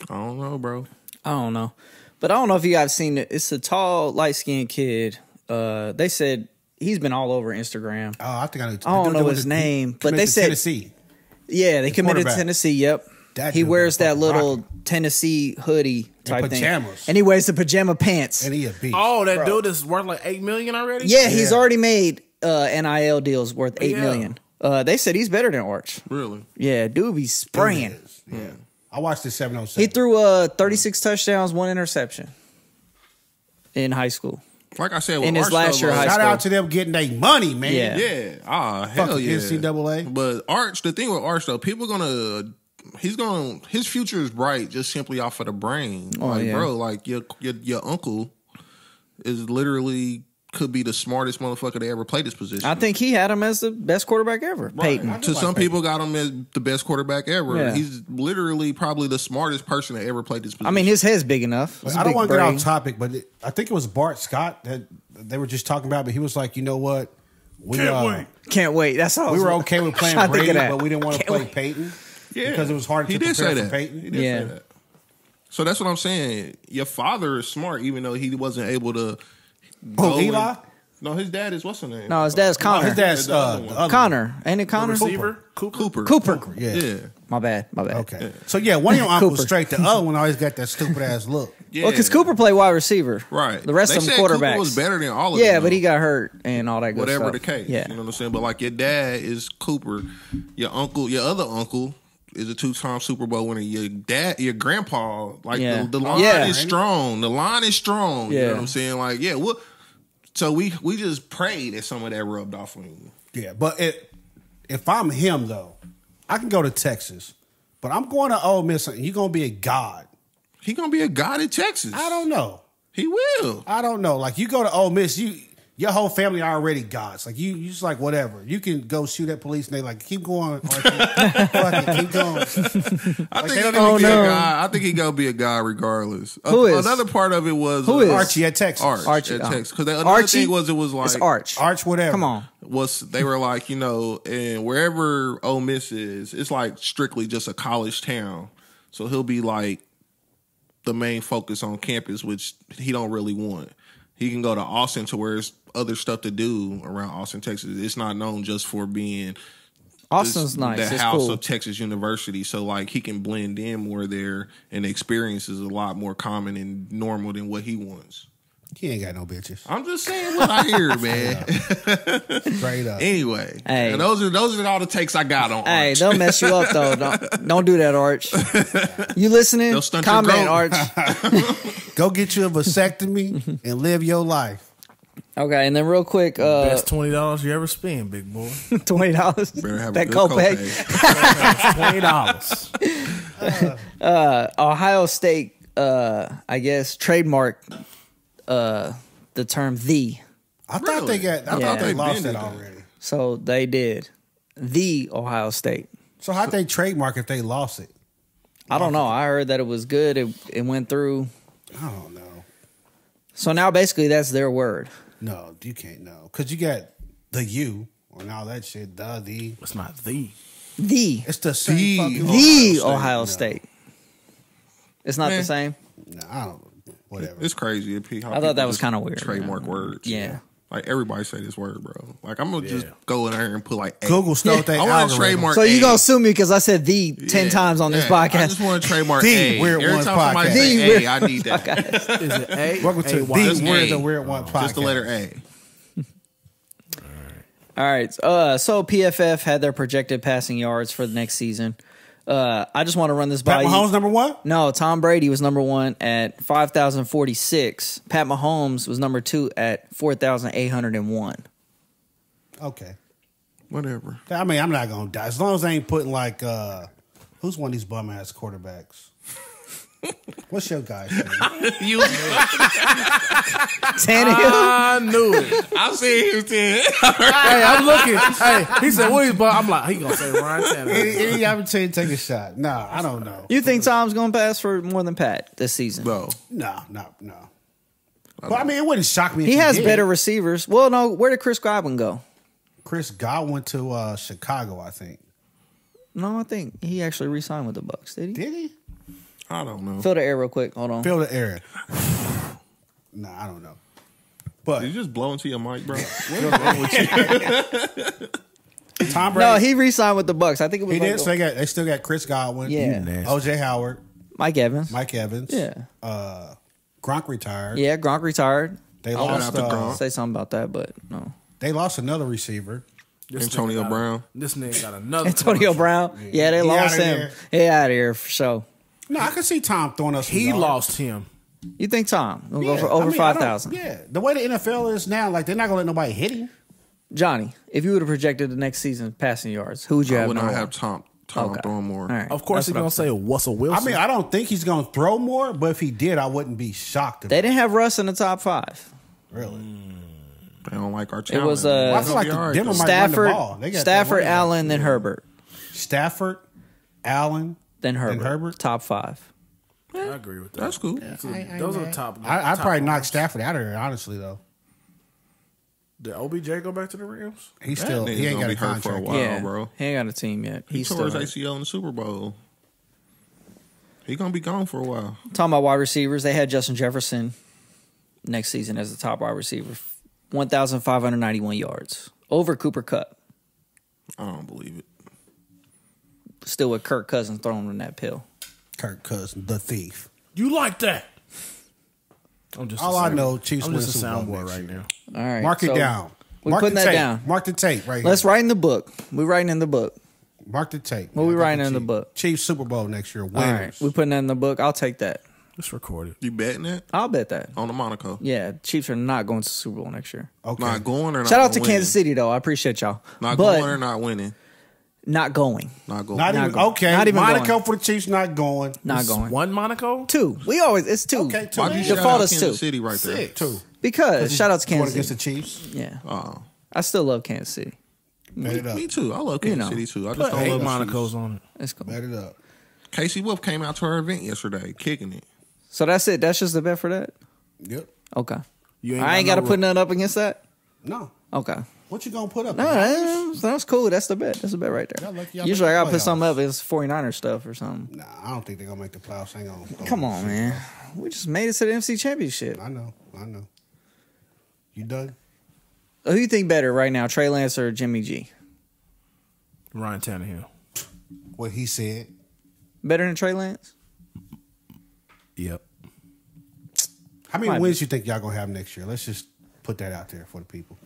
I don't know, bro. I don't know. But I don't know if you guys seen it. It's a tall, light skinned kid. They said he's been all over Instagram. Oh, I think I know. I don't know his name, but they said Tennessee. Yeah, they committed to quarterback. Tennessee. Yep. That He dude wears been that fucking little rocking. Tennessee hoodie type thing, pajamas. and he wears the pajama pants. And he a beast. Oh, that dude is worth like $8 million already. Yeah, he's Yeah. already made NIL deals worth $8 Yeah. million. They said he's better than Arch. Really? Yeah, dude be spraying. Yeah. I watched the 707. He threw 36 touchdowns, 1 interception in high school. Like I said, in his last year of high Shout school. out to them getting their money, man. Yeah. Yeah. Hell Fucking yeah. NCAA. But Arch, the thing with Arch though, people his future is bright just simply off of the brain. Oh, like, yeah. bro, like your uncle is literally could be the smartest motherfucker to ever play this position. I think he had him as the best quarterback ever. Right. Peyton. To some people, got him as the best quarterback ever. Yeah. He's literally probably the smartest person to ever play this position. I mean, his head's big enough. It's a I don't big want to get brain. off topic, but I think it was Bart Scott that they were just talking about, but he was like, you know what? Can't wait. That's all. We were okay with playing Trying to think Brady, of that. but we didn't want to Can't play wait. Peyton. Yeah. Because it was hard to He did prepare say for that. Peyton. He did Yeah. say that. So that's what I'm saying. Your father is smart, even though he wasn't able to. Oh, Eli? No, his dad is what's her name? No, his dad's Connor. His dad's The other one. the other Connor. Ain't it Connor? Receiver? Cooper. Cooper. Yeah. Yeah. My bad. Okay. So, yeah, one of your uncles Cooper. straight. The other one always got that stupid ass look. Yeah. Well, because Cooper played wide receiver. Right. The rest They of them said quarterbacks. Cooper was better than all of them. Yeah, but though. he got hurt and all that good Whatever stuff. the case. Yeah. You know what I'm saying? But like your dad is Cooper. Your other uncle is a 2-time Super Bowl winner. Your grandpa, like Yeah. the line Yeah. is strong. The line is strong. You Yeah. know what I'm saying? Like, yeah, so we just prayed that some of that rubbed off on you. Yeah, but if I'm him, though, I can go to Texas, but I'm going to Ole Miss, and you're going to be a god. He gonna be a god in Texas. I don't know. He will. I don't know. Like, you go to Ole Miss, your whole family are already gods. Like, you just like, whatever. You can go shoot at police, and they like, keep going. Archie. Fucking keep going. I think they he's don't gonna even be a know. guy. I think he's gonna be a guy regardless. Who is? Another part of it was Who is? Archie at Texas. Archie at oh. Texas. Because another Archie? thing was it was like It's Arch. Arch, whatever. Come on. they were like, and wherever Ole Miss is, it's like strictly just a college town. So he'll be like the main focus on campus, which he don't really want. He can go to Austin to where there's other stuff to do around Austin, Texas. It's not known just for being Austin's nice. the It's house cool. of Texas University. So like he can blend in more there, and the experience is a lot more common and normal than what he wants. He ain't got no bitches. I'm just saying what I hear, man. Straight up. Anyway, Hey. and those are all the takes I got on Hey, Arch. they'll mess you up though. Don't do that, Arch. You listening? They'll stunt your Comment, growth. Arch. Go get you a vasectomy and live your life. Okay, and then real quick, Best $20 you ever spend, big boy. $20. Better have a That good copay. $20. Ohio State, I guess, trademarked the term "the." I thought they got. I Yeah. thought they They lost been that did that. already. So they did. The Ohio State. So how'd they trademark if they lost it? I don't know. I heard that it was good. It went through. I don't know. So now basically that's their word. No, you can't know because you got the U and all that shit. The. It's not the. The It's the same. fucking the Ohio Ohio State. State. It's not Man. the same. No, I don't. Whatever. It's crazy. I thought that was kind of weird. Trademark man. words. Yeah. Like everybody say this word, bro. Like I'm gonna just go in there and put like A. Google stole that I want to algorithm. trademark. So you A. gonna sue me because I said the 10 times on this Yeah. I podcast? just want to trademark The A. Weird Every Ones time somebody podcast. say The A, Weird I need that. Is it A? Welcome to A-Y? the Just Weird A. and Weird One podcast. Just the letter A. All right. So PFF had their projected passing yards for the next season. I just want to run this by Pat you. Mahomes number one. No, Tom Brady was number 1 at 5,046. Pat Mahomes was number 2 at 4,801. Okay. Whatever. I mean, I'm not gonna die as long as I ain't putting like who's one of these bum ass quarterbacks. What's your guy's name? You, Tannehill. I knew it. I see you saying. Hey, I'm looking. Hey, he said, what is but I'm like, he gonna say Ryan Tannehill. Any opportunity to take a shot? Nah, I don't know. You think Tom's going to pass for more than Pat this season? No. No. But I mean, it wouldn't shock me. If He has did. better receivers. Well, no, where did Chris Godwin go? Chris Godwin went to Chicago, I think. No, I think he actually re-signed with the Bucks. Did he? Did he? I don't know. Fill the air real quick. Hold on. Fill the air. Nah, I don't know. But Did you just blow into your mic, bro? What's wrong with you? Tom Brady. No, he re-signed with the Bucks. I think it was he like did. So they still got Chris Godwin. Yeah. OJ Howard, Mike Evans. Mike Evans. Yeah. Gronk retired. Yeah, Gronk retired. They Shout lost. out to Gronk. Say something about that, but no. They lost another receiver. This Antonio nigga got- Brown. This nigga got another Antonio commercial. Brown. Yeah, they He lost outta him. there. He out of here for sure. No, I can see Tom throwing us. He lost him. You think Tom will Yeah, go for over I mean, 5,000? Yeah, the way the NFL is now, like they're not gonna let nobody hit him. Johnny, if you would have projected the next season passing yards, who would you I have? would not number have one? Tom Okay. throwing more. All right. Of course, he's That's gonna what say Russell Wilson. I mean, I don't think he's gonna throw more, but if he did, I wouldn't be shocked. If They didn't have Russ in the top 5. really. They don't like our It talent. was Well, I feel like All right, Denver though. might Stafford, run the ball. They got that Stafford, running back. Allen, then Herbert, Stafford, Allen, then Herbert. And Herbert? Top 5. I agree with that. That's cool. Those are the top. I'd top probably knock ones. Stafford out of there. Honestly, though, Did OBJ go back to the Rams? he's That still nigga's he ain't gonna got be a hurt for a contract. while. Yeah, bro. he ain't got a team yet. He He's tore still his hurt. ACL in the Super Bowl. He gonna be gone for a while. Talking about wide receivers, they had Justin Jefferson next season as the top wide receiver, 1,591 yards over Cooper Kupp. I don't believe it. Still with Kirk Cousins throwing him that pill. Kirk Cousins, the thief. You like that? I'm just All a I sound- know, Chiefs I'm win just a Super Bowl soundboy next right year. now. All right, Mark it so down. We're Mark putting the that tape. down. Mark the tape right Let's here. write in the book. We're writing in the book. Mark the tape. What we man. writing in the Chiefs. book? Chiefs Super Bowl next year. All right, Winners. we're putting that in the book. I'll take that. Let's record it. You betting that I'll bet that. on the Monaco? Yeah, Chiefs are not going to the Super Bowl next year. Okay. Not going or not Shout out to winning? Kansas City, though. I appreciate y'all. Not but going or not winning? not going. Not going. Not Not even going. okay. Not even Monaco going. for the Chiefs. Not going. Not It's going. One Monaco. 2. It's 2. Okay, 2. Why'd you Yeah. shout Default out is Kansas 2. City right there? Six. 2. Because shout out to Going Kansas against City. the Chiefs. Yeah, Oh, I still love Kansas City. Bet it up. me too. I love Kansas know. City too. I just Put don't 8 love Monacos Chiefs. on it. It's cool. Bet it up. Casey Wolf came out to her event yesterday, kicking it. So that's it. That's just the bet for that. Yep. Okay. You I ain't got to no put nothing up against that. No. Okay. What you gonna put up? No, that's cool. That's the bet. That's the bet right there. Y'all lucky y'all Usually I make got the to put playoffs. something up. It's 49er stuff or something. Nah, I don't think they're gonna make the playoffs. Hang on. Come on, man. We just made it to the MC Championship. I know. You done? Who you think better right now, Trey Lance or Jimmy G? Ryan Tannehill. What he said. Better than Trey Lance? Yep. How many Might wins you think y'all gonna have next year? Let's just put that out there for the people.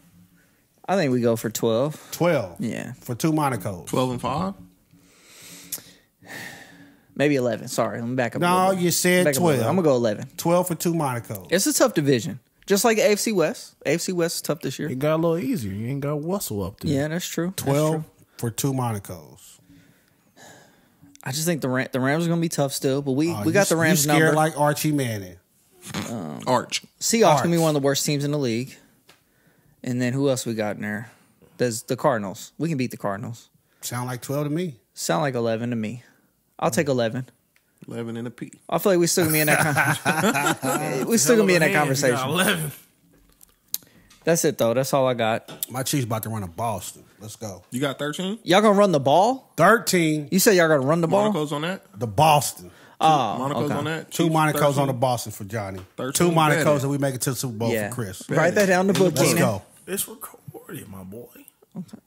I think we go for 12. 12. Yeah. For 2 Monacos. 12-5. Maybe 11. Sorry, let me back up. a No, little bit. you said Back up a little 12. bit. I'm going to go 11. 12 for 2 Monacos. It's a tough division. Just like AFC West. AFC West is tough this year. It got a little easier. You ain't got Wussel up there. Yeah, that's true. That's 12 true. for 2 Monacos. I just think the Rams are going to be tough still, but we Oh, got the Rams you scared number. like Archie Manning. Arch. Seahawks going to be Arch. one of the worst teams in the league. And then who else we got in there? There's the Cardinals. We can beat the Cardinals. Sound like 12 to me. Sound like 11 to me. I'll take 11. 11 in a P. I feel like we still gonna be in that. We still gonna be in that conversation. 11. That's it though. That's all I got. My Chiefs about to run to Boston. Let's go. You got 13? Y'all gonna run the ball? 13, You said y'all gonna run the ball? Monaco's on that? the Boston. Oh, Monaco's okay. on that? 2 Chiefs, Monacos 13? on the Boston for Johnny. 13 2 Monacos betting. and we make it to the Super Bowl Yeah. for Chris. Write that down in the book. Let's Keenan. go. It's recorded, my boy.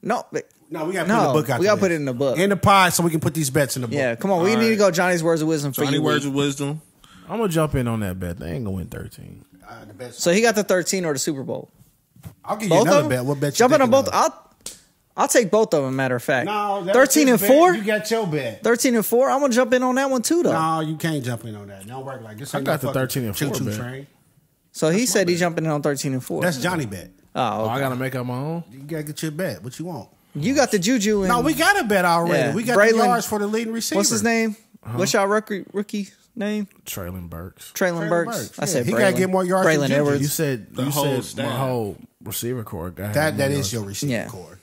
No, No, we got to No, put the book out we there. gotta put it in the book. In the pod so we can put these bets in the book. yeah. Come on, we All need to right. go. Johnny's words of wisdom for Johnny you. words of wisdom. I'm gonna jump in on that bet. They ain't gonna win 13. The best. So he got the 13 or the Super Bowl. I'll give you Both another of them. bet. What bet you Jump in on thinking both. of? I'll take both of them. Matter of fact. No, that 13 was and his bet. 4. You got your bet. 13 and 4. I'm gonna jump in on that one too though. No, you can't jump in on that. Don't work like this. I Ain't got no the fucking 13 and 4 choo-choo bet. train. So he said he's jumping in on 13 and 4. That's Johnny bet. Oh, Oh, okay. I gotta make up my own. You gotta get your bet. What you want? You got the juju. And, No, we got a bet already. Yeah. We got Braylon- the yards for the leading receiver. What's his name? What's y'all rookie name? Traylon Burks. Traylon Burks. I Yeah, said he Braylon. gotta get more yards than Braylon Juju. Edwards. You said The you whole said staff. my whole receiver core guy. That is your receiver Yeah. core.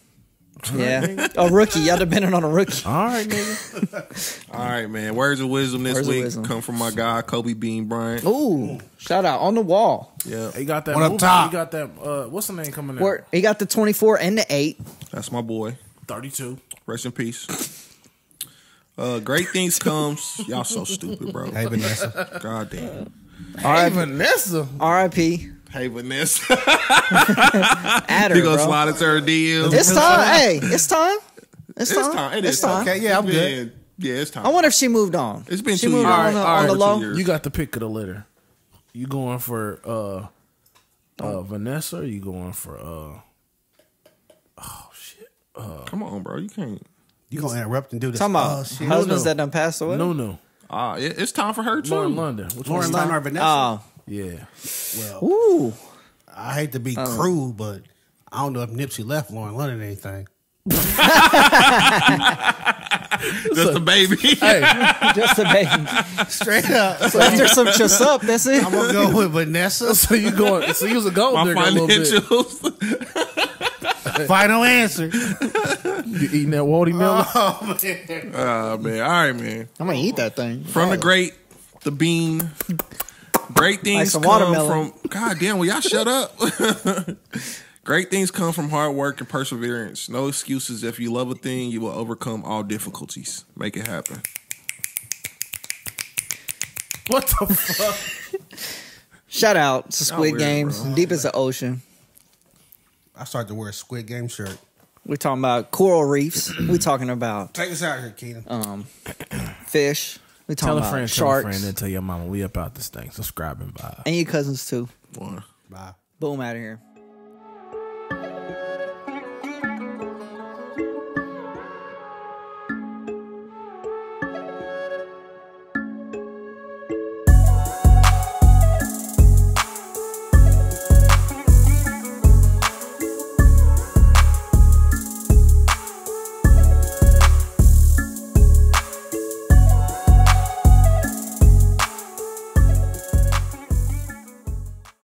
Yeah, a rookie. Y'all depending on a rookie. All right, nigga. All right, man. Words of wisdom this Words of week wisdom. come from my guy, Kobe Bean Bryant. Ooh, shout out on the wall. Yeah, He got that. What up movie. top? He got that. What's the name coming out? Where he got the 24 and the 8. that's my boy. 32. Rest in peace. Great things comes. Y'all so stupid, bro. Hey, Vanessa. God damn. Hey, Vanessa. R.I.P. Hey, Vanessa. Add her, You gonna bro. slide into her DM? It's time. Hey, it's time. It's time. It's time. It It's is time. Okay, yeah, I'm It's good. been- Yeah, it's time. I wonder if she moved on. It's been she 2 moved years. on, All right, on the for low. 2 years. You got the pick of the litter. You going for Vanessa? Or you going for oh shit? Come on, bro. You can't. You gonna interrupt and do this? Talking Oh, about shit. husbands No. that done passed away. No. It's time for her too. Lauren London. Which Lauren one's London or time? Vanessa? Oh, Yeah. Well, ooh. I hate to be crude, but I don't know if Nipsey left Lauren London anything. Just a baby. Hey, Just a baby. Straight up. So after some just up, that's it. I'm gonna go with Vanessa. so you going? So you was a gold My digger a little bit. financials. Final answer. You eating that watermelon? Oh man. Man. All right, man. I'm gonna eat that thing. From the great, the bean. Great things some come watermelon. from. God damn, will y'all shut up? Great things come from hard work and perseverance. No excuses. If you love a thing, you will overcome all difficulties. Make it happen. What the fuck? Shout out to Squid weird, Games, bro. deep as the ocean. I started to wear a Squid Game shirt. We're talking about coral reefs. We're talking about Take us out here, Keenan. fish. We're Tell talking a friend, about tell a sharks. friend, then tell your mama we up out this thing. Subscribe and bye. And your cousins too. One. Bye. Boom, out of here.